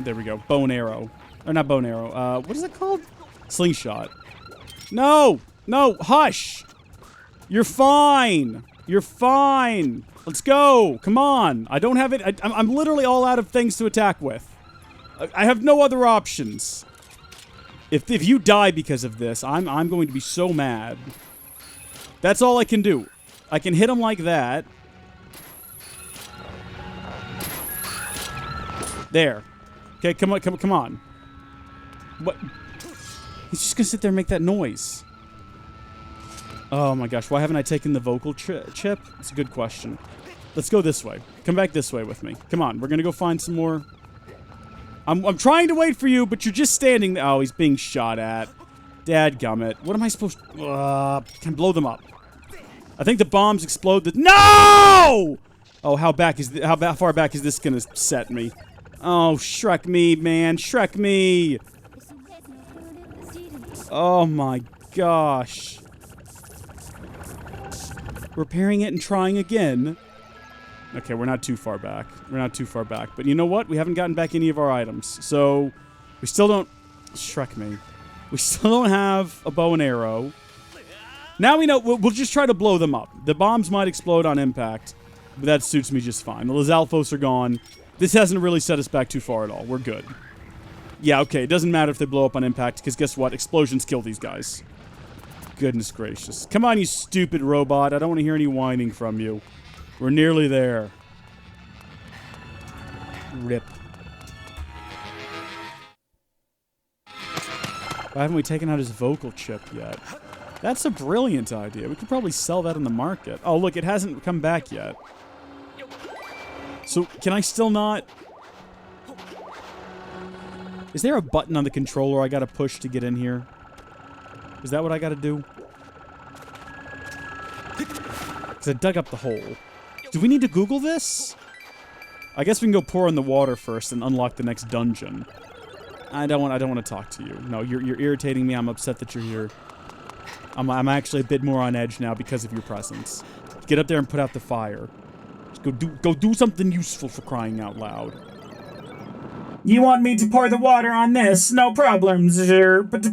there we go. Bow and arrow. Or not bow and arrow. What is it called? Slingshot. No! No! Hush! You're fine! You're fine! Let's go! Come on! I don't have it... I'm literally all out of things to attack with. I have no other options. If you die because of this, I'm going to be so mad. That's all I can do. I can hit him like that. There. Okay, come on. What? He's just gonna sit there and make that noise. Oh my gosh, why haven't I taken the vocal chip? It's a good question. Let's go this way. Come back this way with me. Come on, we're gonna go find some more... I'm trying to wait for you, but you're just standing there. Oh, he's being shot at. Dadgummit. What am I supposed to... can blow them up. I think the bombs explode the... No! Oh, how far back is this gonna set me? Oh, Shrek me, man. Shrek me! Oh my gosh. Repairing it and trying again. Okay, we're not too far back. We're not too far back. But you know what? We haven't gotten back any of our items. So, we still don't... Shrek me. We still don't have a bow and arrow. Now we know... We'll just try to blow them up. The bombs might explode on impact. But that suits me just fine. The Lizalfos are gone. This hasn't really set us back too far at all. We're good. Yeah, okay. It doesn't matter if they blow up on impact. Because guess what? Explosions kill these guys. Goodness gracious. Come on, you stupid robot. I don't want to hear any whining from you. We're nearly there. Rip. Why haven't we taken out his vocal chip yet? That's a brilliant idea. We could probably sell that in the market. Oh, look, it hasn't come back yet. So, can I still not... Is there a button on the controller I gotta push to get in here? Is that what I gotta do? Because I dug up the hole. Do we need to Google this? I guess we can go pour in the water first and unlock the next dungeon. I don't want to talk to you. No, you're irritating me. I'm upset that you're here. I'm actually a bit more on edge now because of your presence. Get up there and put out the fire. Just go do something useful, for crying out loud. You want me to pour the water on this? No problem, sir. But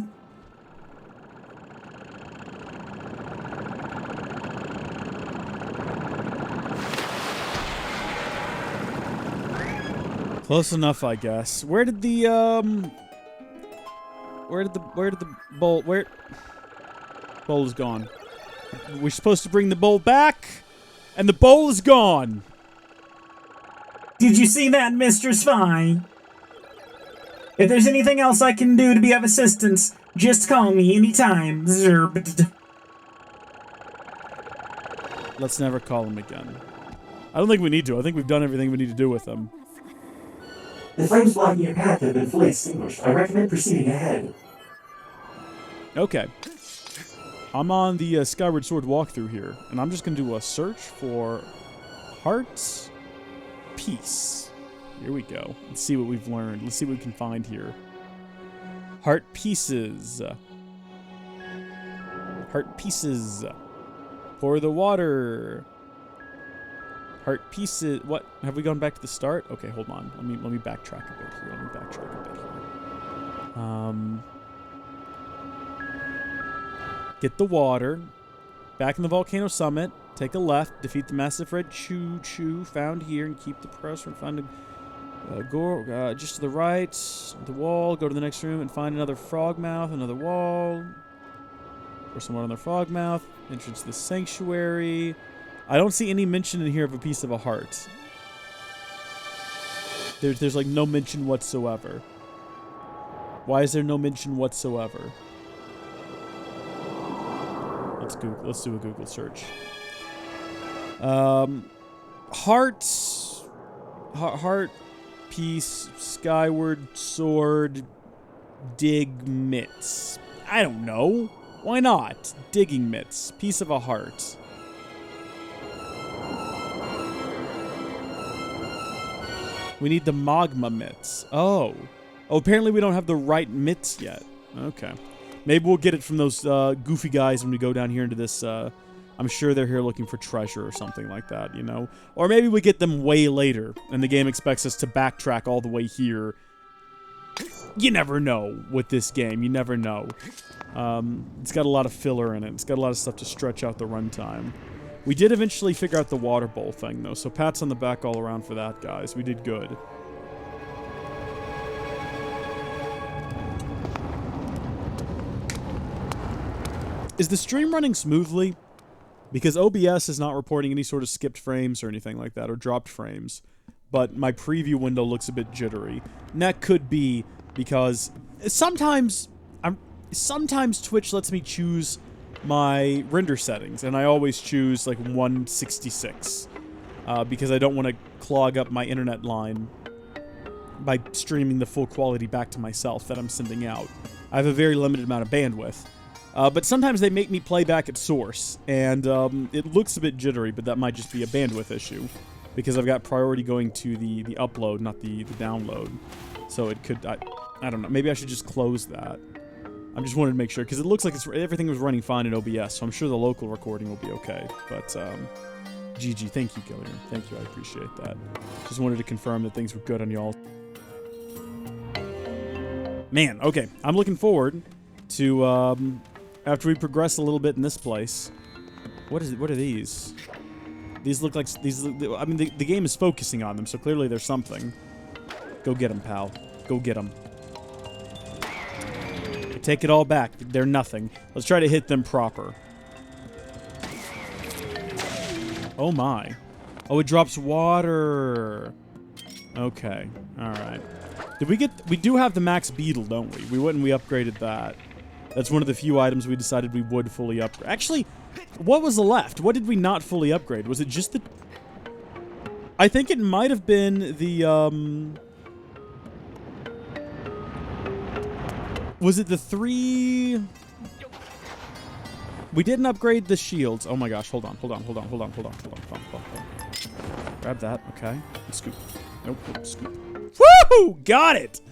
Close enough, I guess. Where did the bowl, bowl is gone. We're supposed to bring the bowl back, and the bowl is gone. Did you see that, Mr. Spy? If there's anything else I can do to be of assistance, just call me anytime. Let's never call him again. I don't think we need to. I think we've done everything we need to do with him. The flames blocking your path have been fully extinguished. I recommend proceeding ahead. Okay. I'm on the Skyward Sword walkthrough here, and I'm just going to do a search for Heart's Peace. Here we go. Let's see what we've learned. Let's see what we can find here. Heart Pieces. Heart Pieces. Pour the water. Heart Pieces. What? Have we gone back to the start? Okay, hold on. Let me backtrack a bit here. Get the water. Back in the volcano summit. Take a left. Defeat the massive red choo-choo found here and keep the press from finding... go just to the right. The wall. Go to the next room and find another frog mouth. Another wall. Or someone on their frog mouth. Entrance to the sanctuary. I don't see any mention in here of a piece of a heart. There's like no mention whatsoever. Why is there no mention whatsoever? Let's do a Google search. Heart piece, Skyward Sword, dig mitts. I don't know. Why not? Digging mitts. Piece of a heart. We need the magma mitts. Oh, apparently we don't have the right mitts yet. Okay. Maybe we'll get it from those goofy guys when we go down here into this... I'm sure they're here looking for treasure or something like that, you know? Or maybe we get them way later, and the game expects us to backtrack all the way here. You never know with this game. You never know. It's got a lot of filler in it. It's got a lot of stuff to stretch out the runtime. We did eventually figure out the water bowl thing, though, so pats on the back all around for that, guys. We did good. Is the stream running smoothly? Because OBS is not reporting any sort of skipped frames or anything like that, or dropped frames. But my preview window looks a bit jittery. And that could be because sometimes Twitch lets me choose my render settings, and I always choose like 166 because I don't want to clog up my internet line by streaming the full quality back to myself that I'm sending out. I have a very limited amount of bandwidth. But sometimes they make me play back at source, and it looks a bit jittery, but that might just be a bandwidth issue, because I've got priority going to the upload, not the download. So it could, I don't know, maybe I should just close that. I just wanted to make sure, because it looks like everything was running fine in OBS, so I'm sure the local recording will be okay. But, GG, thank you, Gillian. Thank you, I appreciate that. Just wanted to confirm that things were good on y'all. Man, okay, I'm looking forward to, after we progress a little bit in this place. What are these? These look like... I mean, the game is focusing on them, so clearly there's something. Go get them, pal. Go get them. Take it all back. They're nothing. Let's try to hit them proper. Oh, my. Oh, it drops water. Okay. Alright. Did we get... We do have the max beetle, don't we? We upgraded that. That's one of the few items we decided we would fully upgrade. Actually, what was left? What did we not fully upgrade? Was it just the... I think it might have been the, Was it the 3... We didn't upgrade the shields. Oh my gosh, hold on. Grab that, okay. Scoop. Nope, scoop. Woo! Got it!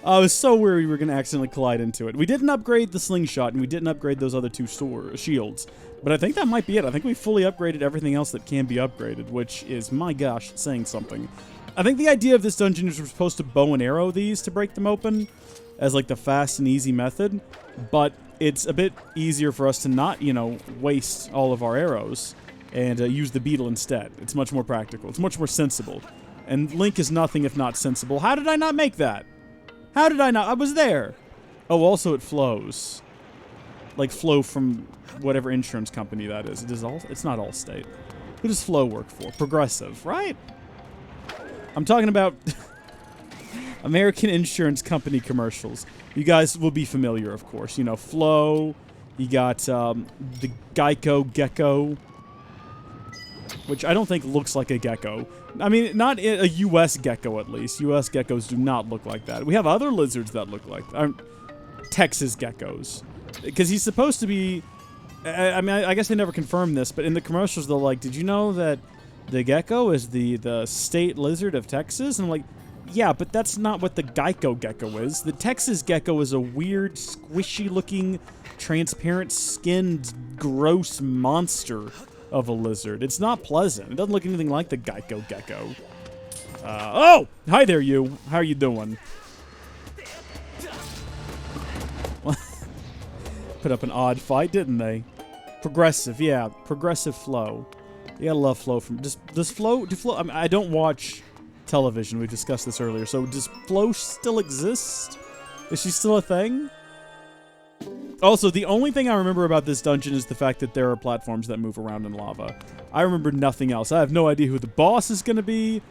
I was so worried we were going to accidentally collide into it. We didn't upgrade the slingshot, and we didn't upgrade those other two shields. But I think that might be it. I think we fully upgraded everything else that can be upgraded, which is, my gosh, saying something. I think the idea of this dungeon is we're supposed to bow and arrow these to break them open, as like the fast and easy method. But it's a bit easier for us to not, you know, waste all of our arrows and use the beetle instead. It's much more practical. It's much more sensible. And Link is nothing if not sensible. How did I not make that? How did I not? I was there. Oh, also it flows. Like flow from whatever insurance company that is. It's not Allstate. Who does Flow work for? Progressive, right? I'm talking about American insurance company commercials. You guys will be familiar, of course. You know, Flow. You got the Geico Gecko, which I don't think looks like a gecko. I mean, not a U.S. gecko, at least. U.S. geckos do not look like that. We have other lizards that look like Texas geckos. Because he's supposed to be... I mean, I guess they never confirmed this, but in the commercials, they're like, did you know that the gecko is the state lizard of Texas? And I'm like, yeah, but that's not what the Geico gecko is. The Texas gecko is a weird, squishy-looking, transparent-skinned, gross monster of a lizard. It's not pleasant. It doesn't look anything like the Geico gecko. Oh! Hi there, you. How are you doing? Put up an odd fight, didn't they? Progressive, yeah. Progressive Flow. You gotta love Flow from... Does Flow... I mean, I don't watch television. We discussed this earlier. So does Flow still exist? Is she still a thing? Also, the only thing I remember about this dungeon is the fact that there are platforms that move around in lava. I remember nothing else. I have no idea who the boss is going to be.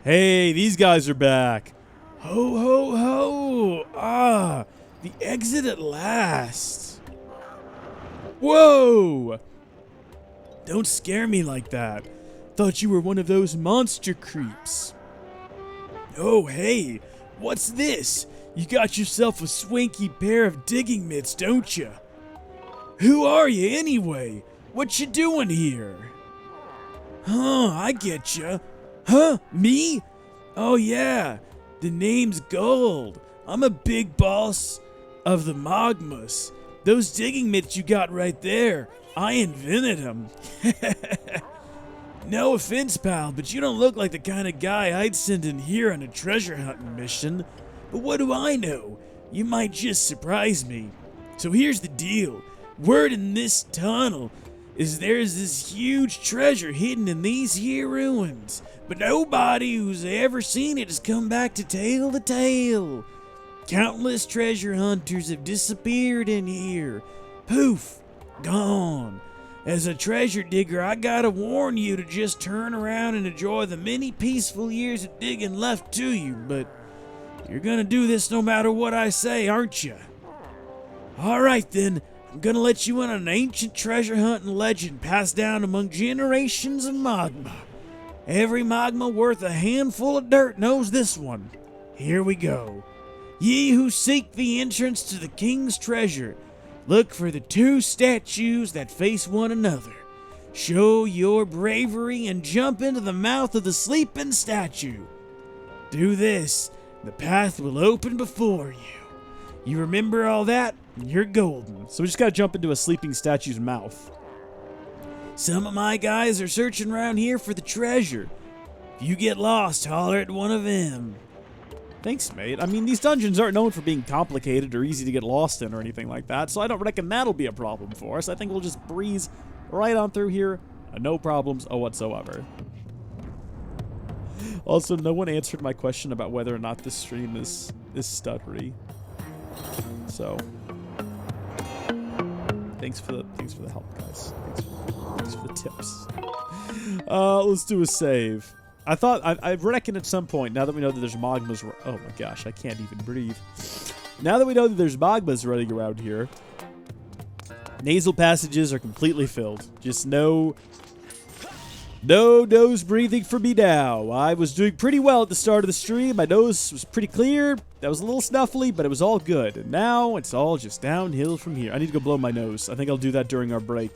Hey, these guys are back. Ho, ho, ho. Ah, the exit at last. Whoa. Don't scare me like that. Thought you were one of those monster creeps. Oh, hey, what's this? You got yourself a swanky pair of digging mitts, don't you? Who are you anyway? What you doing here? Huh, I get you. Huh, me? Oh yeah, the name's Gold. I'm a big boss of the Magmas. Those digging mitts you got right there, I invented them. No offense, pal, but you don't look like the kind of guy I'd send in here on a treasure hunting mission. But what do I know? You might just surprise me. So here's the deal. Word in this tunnel is there's this huge treasure hidden in these here ruins. But nobody who's ever seen it has come back to tell the tale. Countless treasure hunters have disappeared in here. Poof, gone. As a treasure digger, I gotta warn you to just turn around and enjoy the many peaceful years of digging left to you, but you're gonna do this no matter what I say, aren't you? Alright then, I'm gonna let you in on an ancient treasure hunting legend passed down among generations of magma. Every magma worth a handful of dirt knows this one. Here we go. Ye who seek the entrance to the king's treasure, look for the two statues that face one another. Show your bravery and jump into the mouth of the sleeping statue. Do this, the path will open before you. You remember all that, you're golden. So we just gotta jump into a sleeping statue's mouth. Some of my guys are searching around here for the treasure. If you get lost, holler at one of them. Thanks, mate. I mean, these dungeons aren't known for being complicated or easy to get lost in or anything like that, so I don't reckon that'll be a problem for us. I think we'll just breeze right on through here, no problems whatsoever. Also, no one answered my question about whether or not this stream is stuttery. So, thanks for the help, guys. Thanks for the tips. Let's do a save. I reckon at some point, now that we know that there's magmas... Oh my gosh, I can't even breathe. Now that we know that there's magmas running around here, nasal passages are completely filled. Just no nose breathing for me now. I was doing pretty well at the start of the stream. My nose was pretty clear. That was a little snuffly, but it was all good. And now it's all just downhill from here. I need to go blow my nose. I think I'll do that during our break.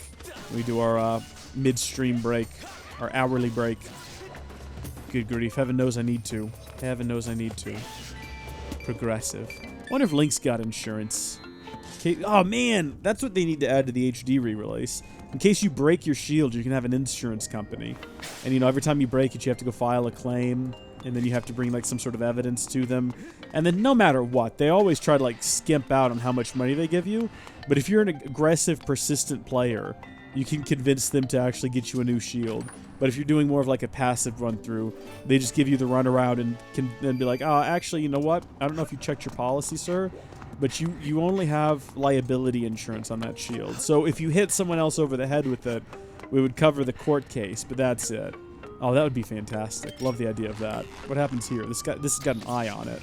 We do our mid-stream break, our hourly break. Good grief. Heaven knows I need to. Heaven knows I need to. Progressive. Wonder if Link's got insurance. Oh man, that's what they need to add to the HD re-release. In case you break your shield, you can have an insurance company. And, you know, every time you break it, you have to go file a claim. And then you have to bring, like, some sort of evidence to them. And then no matter what, they always try to, like, skimp out on how much money they give you. But if you're an aggressive, persistent player, you can convince them to actually get you a new shield. But if you're doing more of like a passive run through, they just give you the runaround and can then be like, oh, actually, you know what? I don't know if you checked your policy, sir, but you only have liability insurance on that shield. So if you hit someone else over the head with it, we would cover the court case, but that's it. Oh, that would be fantastic. Love the idea of that. What happens here? This has got an eye on it.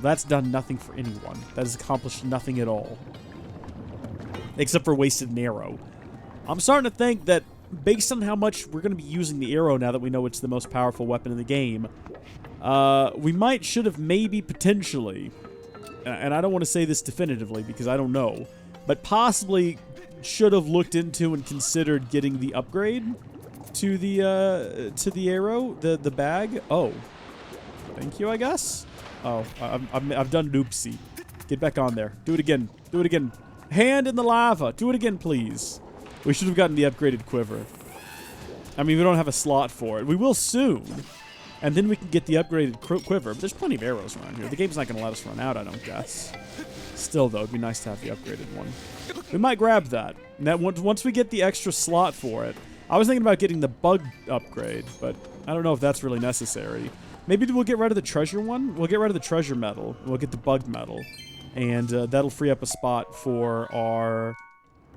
That's done nothing for anyone. That has accomplished nothing at all. Except for wasted an arrow. I'm starting to think that based on how much we're going to be using the arrow now that we know it's the most powerful weapon in the game, we should have maybe potentially, and I don't want to say this definitively because I don't know, but possibly should have looked into and considered getting the upgrade to the arrow, the bag. Oh, thank you, I guess. Oh, I've done an oopsie. Get back on there. Do it again. Do it again. Hand in the lava. Do it again, please. We should have gotten the upgraded quiver. I mean, we don't have a slot for it. We will soon. And then we can get the upgraded quiver. But there's plenty of arrows around here. The game's not going to let us run out, I don't guess. Still, though, it'd be nice to have the upgraded one. We might grab that. And that once we get the extra slot for it. I was thinking about getting the bug upgrade, but I don't know if that's really necessary. Maybe we'll get rid of the treasure one. We'll get rid of the treasure medal. We'll get the bug medal. And that'll free up a spot for our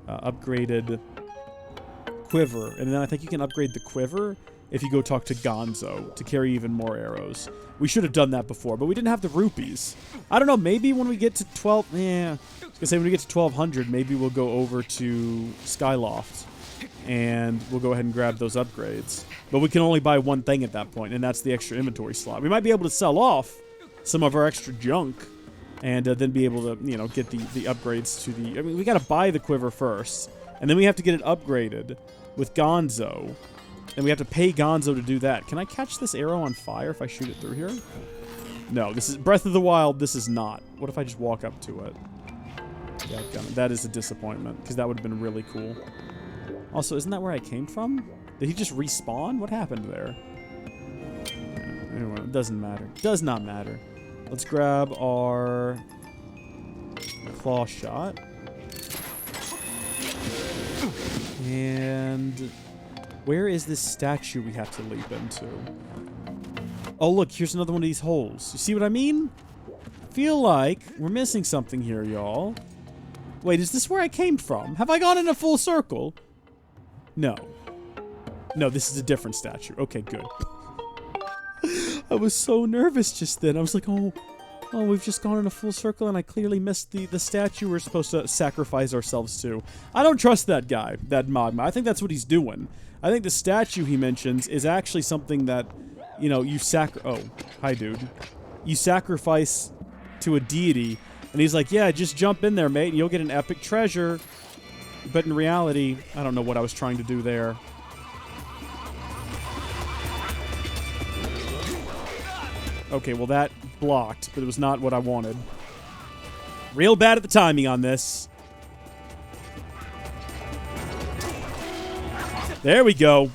upgraded quiver. And then I think you can upgrade the quiver if you go talk to Gonzo to carry even more arrows. We should have done that before, but we didn't have the rupees. I don't know, maybe when we get to 12... Yeah, I was going to say when we get to 1200, maybe we'll go over to Skyloft. And we'll go ahead and grab those upgrades. But we can only buy one thing at that point, and that's the extra inventory slot. We might be able to sell off some of our extra junk and then be able to, you know, get the upgrades to the... I mean, we got to buy the quiver first, and then we have to get it upgraded with Gonzo. And we have to pay Gonzo to do that. Can I catch this arrow on fire if I shoot it through here? No, this is Breath of the Wild. This is not. What if I just walk up to it? Yeah, that is a disappointment, because that would have been really cool. Also, isn't that where I came from? Did he just respawn? What happened there? Anyway, it doesn't matter. Does not matter. Let's grab our claw shot. And where is this statue we have to leap into? Oh, look, here's another one of these holes. You see what I mean? I feel like we're missing something here, y'all. Wait, is this where I came from? Have I gone in a full circle? No. No, this is a different statue. Okay, good. I was so nervous just then. I was like, oh, we've just gone in a full circle and I clearly missed the statue we're supposed to sacrifice ourselves to. I don't trust that guy, that Magma. I think that's what he's doing. I think the statue he mentions is actually something that, you know, oh, hi, dude. You sacrifice to a deity. And he's like, yeah, just jump in there, mate, and you'll get an epic treasure. But in reality, I don't know what I was trying to do there. Okay, well that blocked, but it was not what I wanted. Real bad at the timing on this. There we go.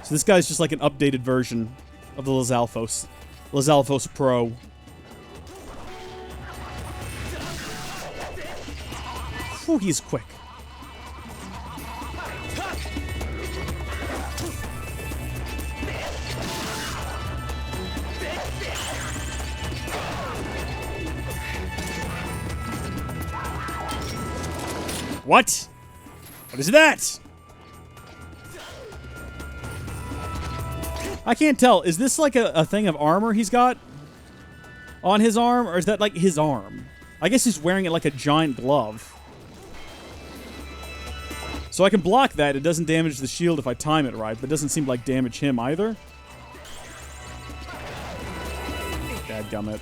So this guy's just like an updated version of the Lizalfos. Lizalfos Pro. Whew, he's quick. What? What is that? I can't tell. Is this like a thing of armor he's got on his arm? Or is that like his arm? I guess he's wearing it like a giant glove. So I can block that. It doesn't damage the shield if I time it right, but it doesn't seem to like damage him either. Dadgummit.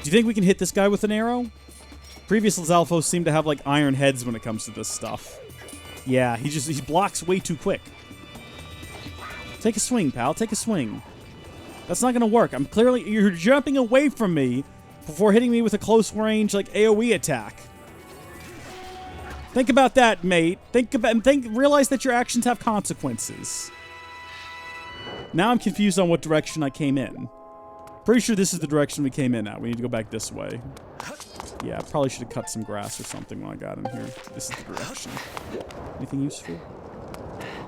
Do you think we can hit this guy with an arrow? Previous Lizalfos seem to have like iron heads when it comes to this stuff. Yeah, he blocks way too quick. Take a swing, pal. Take a swing. That's not gonna work. You're jumping away from me before hitting me with a close range like AoE attack. Think about that, mate. Realize that your actions have consequences. Now I'm confused on what direction I came in. Pretty sure this is the direction we came in at. We need to go back this way. Yeah, I probably should have cut some grass or something when I got in here. This is the direction. Anything useful?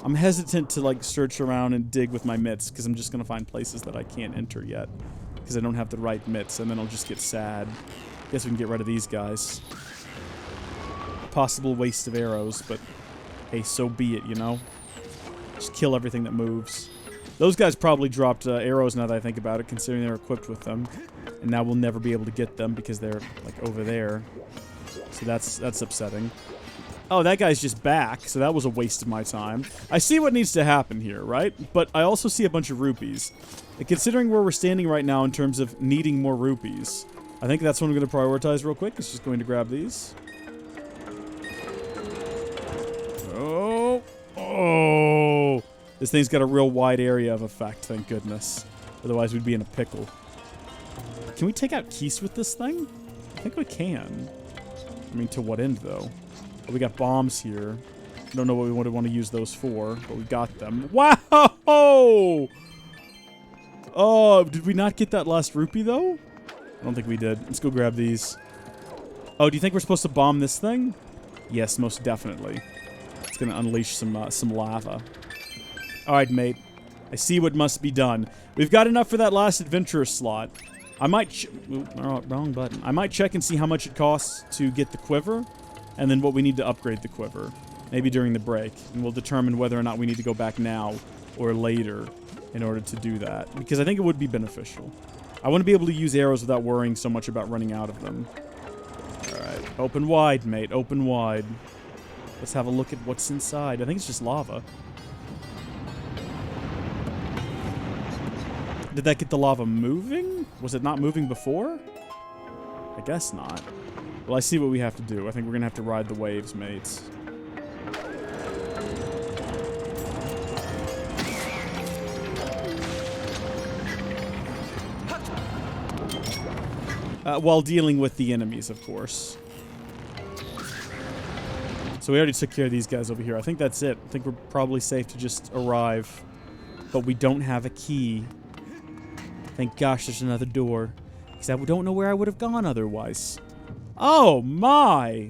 I'm hesitant to, like, search around and dig with my mitts, because I'm just going to find places that I can't enter yet. Because I don't have the right mitts, and then I'll just get sad. Guess we can get rid of these guys. Possible waste of arrows, but hey, so be it, you know? Just kill everything that moves. Those guys probably dropped arrows now that I think about it, considering they were equipped with them. And now we'll never be able to get them because they're, like, over there. So that's upsetting. Oh, that guy's just back, so that was a waste of my time. I see what needs to happen here, right? But I also see a bunch of rupees. And considering where we're standing right now in terms of needing more rupees, I think that's what I'm going to prioritize real quick. It's just going to grab these. Oh. Oh. This thing's got a real wide area of effect, thank goodness. Otherwise, we'd be in a pickle. Can we take out keys with this thing? I think we can. I mean, to what end, though? Oh, we got bombs here. I don't know what we would want to use those for, but we got them. Wow! Oh, did we not get that last rupee, though? I don't think we did. Let's go grab these. Oh, do you think we're supposed to bomb this thing? Yes, most definitely. It's going to unleash some lava. Alright, mate. I see what must be done. We've got enough for that last adventurer slot. I might... wrong button. I might check and see how much it costs to get the quiver, and then what we need to upgrade the quiver. Maybe during the break. And we'll determine whether or not we need to go back now or later in order to do that. Because I think it would be beneficial. I want to be able to use arrows without worrying so much about running out of them. Alright. Open wide, mate. Open wide. Let's have a look at what's inside. I think it's just lava. Did that get the lava moving? Was it not moving before? I guess not. Well, I see what we have to do. I think we're going to have to ride the waves, mates. While dealing with the enemies, of course. So we already took care of these guys over here. I think that's it. I think we're probably safe to just arrive. But we don't have a key. Thank gosh there's another door. Because I don't know where I would have gone otherwise. Oh, my.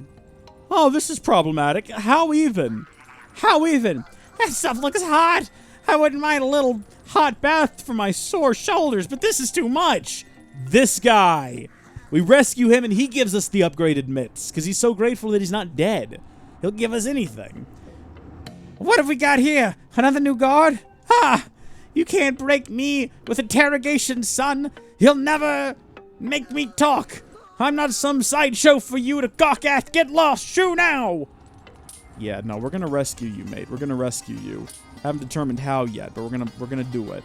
Oh, this is problematic. How even? How even? That stuff looks hot. I wouldn't mind a little hot bath for my sore shoulders, but this is too much. This guy. We rescue him and he gives us the upgraded mitts. Because he's so grateful that he's not dead. He'll give us anything. What have we got here? Another new guard? Ha! You can't break me with interrogation, son. He'll never make me talk. I'm not some sideshow for you to gawk at. Get lost. Shoo now. Yeah, no, we're gonna rescue you, mate. We're gonna rescue you. Haven't determined how yet, but we're gonna do it.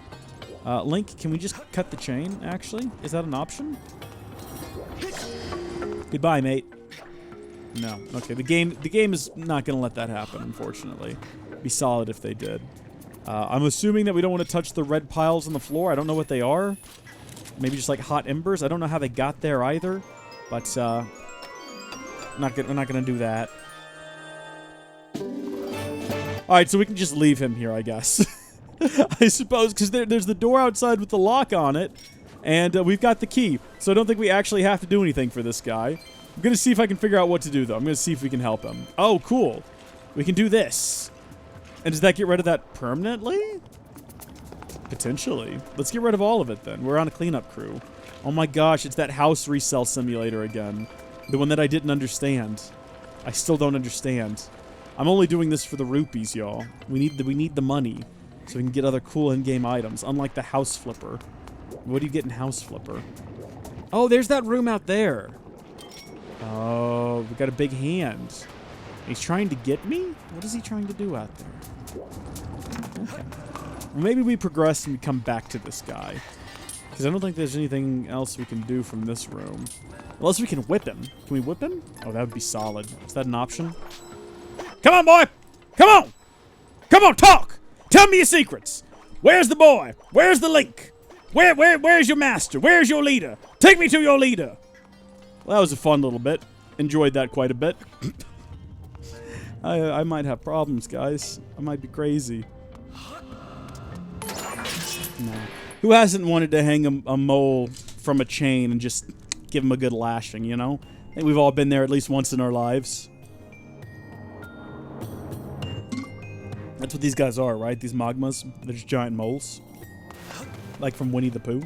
Link, can we just cut the chain? Actually, is that an option? Goodbye, mate. No. Okay, the game is not gonna let that happen. Unfortunately, be solid if they did. I'm assuming that we don't want to touch the red piles on the floor. I don't know what they are. Maybe just like hot embers. I don't know how they got there either. But we're not gonna do that. All right, so we can just leave him here, I guess. I suppose, because there's the door outside with the lock on it, and we've got the key. So I don't think we actually have to do anything for this guy. I'm gonna see if I can figure out what to do, though. I'm gonna see if we can help him. Oh, cool. We can do this. And does that get rid of that permanently? Potentially. Let's get rid of all of it, then. We're on a cleanup crew. Oh my gosh, it's that house resell simulator again. The one that I didn't understand. I still don't understand. I'm only doing this for the rupees, y'all. We need the money so we can get other cool in-game items, unlike the house flipper. What do you get in house flipper? Oh, there's that room out there. Oh, we got a big hand. He's trying to get me? What is he trying to do out there? Okay. Well, maybe we progress and we come back to this guy. Because I don't think there's anything else we can do from this room. Unless we can whip him. Can we whip him? Oh, that would be solid. Is that an option? Come on, boy! Come on! Come on, talk! Tell me your secrets! Where's the boy? Where's the Link? Where's your master? Where's your leader? Take me to your leader! Well, that was a fun little bit. Enjoyed that quite a bit. I might have problems, guys. I might be crazy. No. Who hasn't wanted to hang a mole from a chain and just give him a good lashing, you know? I think we've all been there at least once in our lives. That's what these guys are, right? These magmas. They're just giant moles. Like from Winnie the Pooh.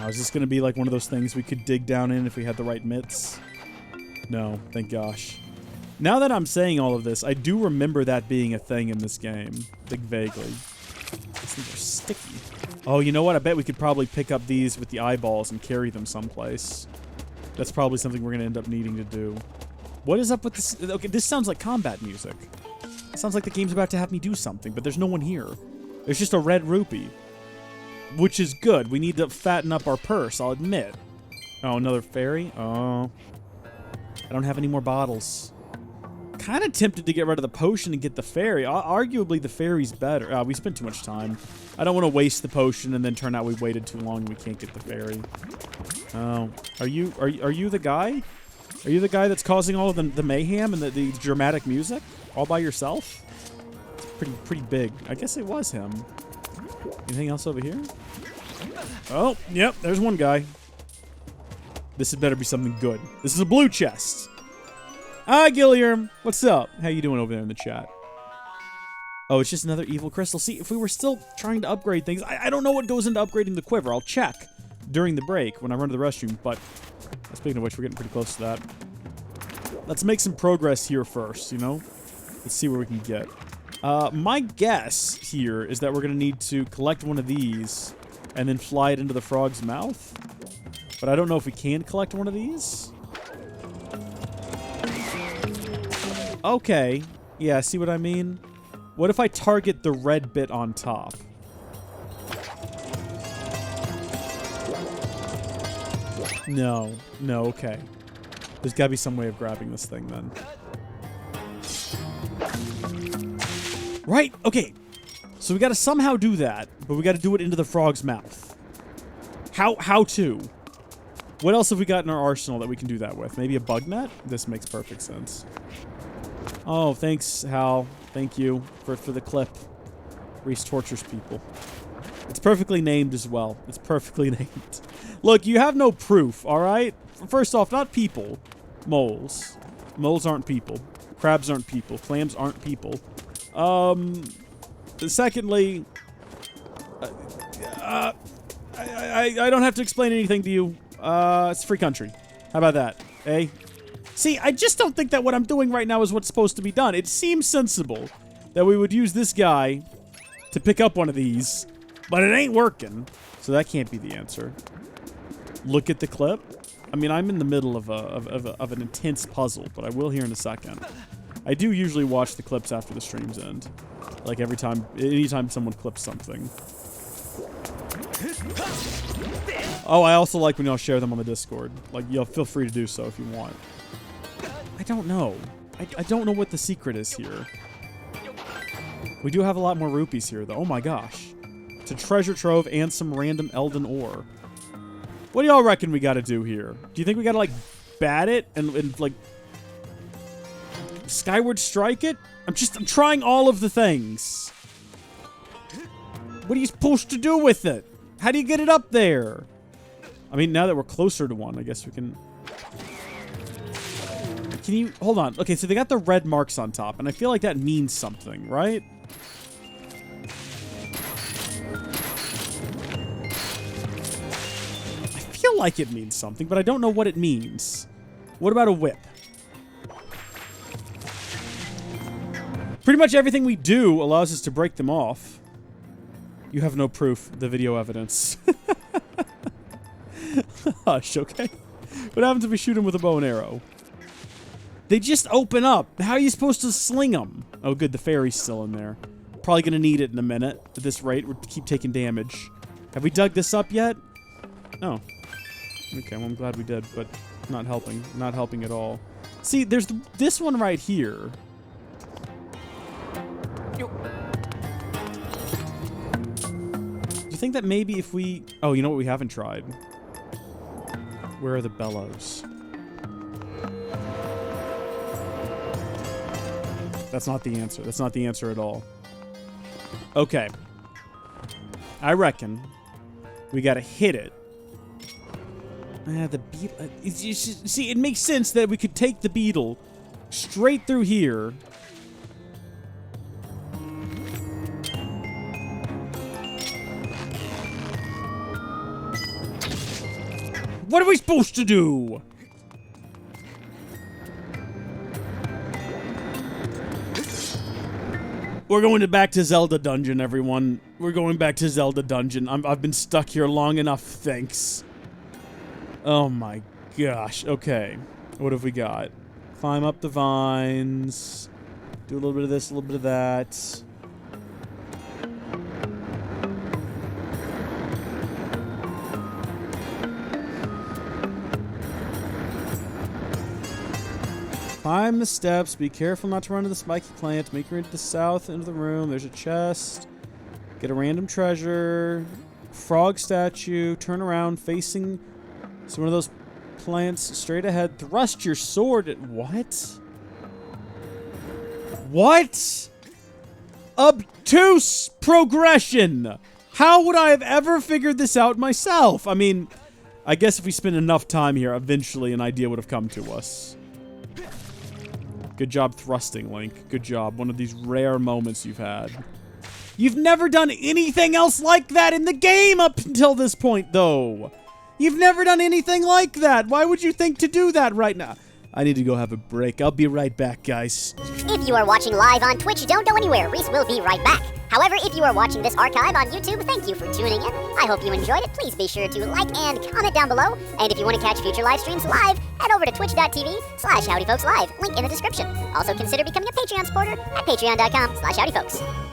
Is this going to be like one of those things we could dig down in if we had the right mitts? No, thank gosh. Now that I'm saying all of this, I do remember that being a thing in this game. Like, vaguely. These things are sticky. Oh, you know what? I bet we could probably pick up these with the eyeballs and carry them someplace. That's probably something we're going to end up needing to do. What is up with this? Okay, this sounds like combat music. It sounds like the game's about to have me do something, but there's no one here. There's just a red rupee. Which is good. We need to fatten up our purse, I'll admit. Oh, another fairy? Oh. I don't have any more bottles. Kind of tempted to get rid of the potion and get the fairy. Arguably, the fairy's better. We spent too much time. I don't want to waste the potion and then turn out we waited too long and we can't get the fairy. Oh. Are you the guy? Are you the guy that's causing all of the mayhem and the dramatic music? All by yourself? It's pretty big. I guess it was him. Anything else over here? Oh, yep, there's one guy. This had better be something good. This is a blue chest. Hi, Gilliam. What's up? How you doing over there in the chat? Oh, it's just another evil crystal. See, if we were still trying to upgrade things, I don't know what goes into upgrading the quiver. I'll check during the break when I run to the restroom, but speaking of which, we're getting pretty close to that. Let's make some progress here first, you know? Let's see where we can get. My guess here is that we're going to need to collect one of these and then fly it into the frog's mouth. But I don't know if we can collect one of these. Okay. Yeah, see what I mean? What if I target the red bit on top? No. No, okay. There's got to be some way of grabbing this thing then. Right, okay. So we got to somehow do that, but we got to do it into the frog's mouth. How to? What else have we got in our arsenal that we can do that with? Maybe a bug net? This makes perfect sense. Oh, thanks, Hal. Thank you for the clip. Reese tortures people. It's perfectly named as well. It's perfectly named. Look, you have no proof, all right? First off, not people. Moles. Moles aren't people. Crabs aren't people. Clams aren't people. Secondly, I don't have to explain anything to you. It's a free country. How about that, eh? See, I just don't think that what I'm doing right now is what's supposed to be done. It seems sensible that we would use this guy to pick up one of these, but it ain't working. So that can't be the answer. Look at the clip. I mean, I'm in the middle of an intense puzzle, but I will here in a second. I do usually watch the clips after the streams end. Like anytime someone clips something. Oh, I also like when y'all share them on the Discord. Like, y'all feel free to do so if you want. I don't know. I don't know what the secret is here. We do have a lot more rupees here, though. Oh my gosh. It's a treasure trove and some random Elden ore. What do y'all reckon we gotta do here? Do you think we gotta, like, bat it and like, Skyward strike it? I'm trying all of the things. What are you supposed to do with it? How do you get it up there? I mean, now that we're closer to one, I guess we can... Can you... Hold on. Okay, so they got the red marks on top, and I feel like that means something, right? I feel like it means something, but I don't know what it means. What about a whip? Pretty much everything we do allows us to break them off. You have no proof. The video evidence. Hush, okay? What happens if we shoot him with a bow and arrow? They just open up. How are you supposed to sling them? Oh, good. The fairy's still in there. Probably going to need it in a minute. At this rate, we'll keep taking damage. Have we dug this up yet? Oh. Okay, well, I'm glad we did, but not helping. Not helping at all. See, there's this one right here. Do you think that maybe if we... Oh, you know what we haven't tried? Where are the bellows? That's not the answer. That's not the answer at all. Okay. I reckon we gotta hit it The beetle. See, it makes sense that we could take the beetle straight through here. What are we supposed to do? We're going back to Zelda Dungeon, everyone. We're going back to Zelda Dungeon. I've been stuck here long enough, thanks. Oh my gosh. Okay. What have we got? Climb up the vines. Do a little bit of this, a little bit of that. Climb the steps. Be careful not to run into the spiky plant. Make your way to the south end of the room. There's a chest. Get a random treasure. Frog statue. Turn around facing one of those plants straight ahead. Thrust your sword at... What? What? Obtuse progression. How would I have ever figured this out myself? I mean, I guess if we spend enough time here, eventually an idea would have come to us. Good job thrusting, Link. Good job. One of these rare moments you've had. You've never done anything else like that in the game up until this point, though. You've never done anything like that. Why would you think to do that right now? I need to go have a break. I'll be right back, guys. If you are watching live on Twitch, don't go anywhere. Reese will be right back. However, if you are watching this archive on YouTube, thank you for tuning in. I hope you enjoyed it. Please be sure to like and comment down below. And if you want to catch future live streams live, head over to twitch.tv/HowdyFolksLive. Link in the description. Also consider becoming a Patreon supporter at patreon.com/HowdyFolks.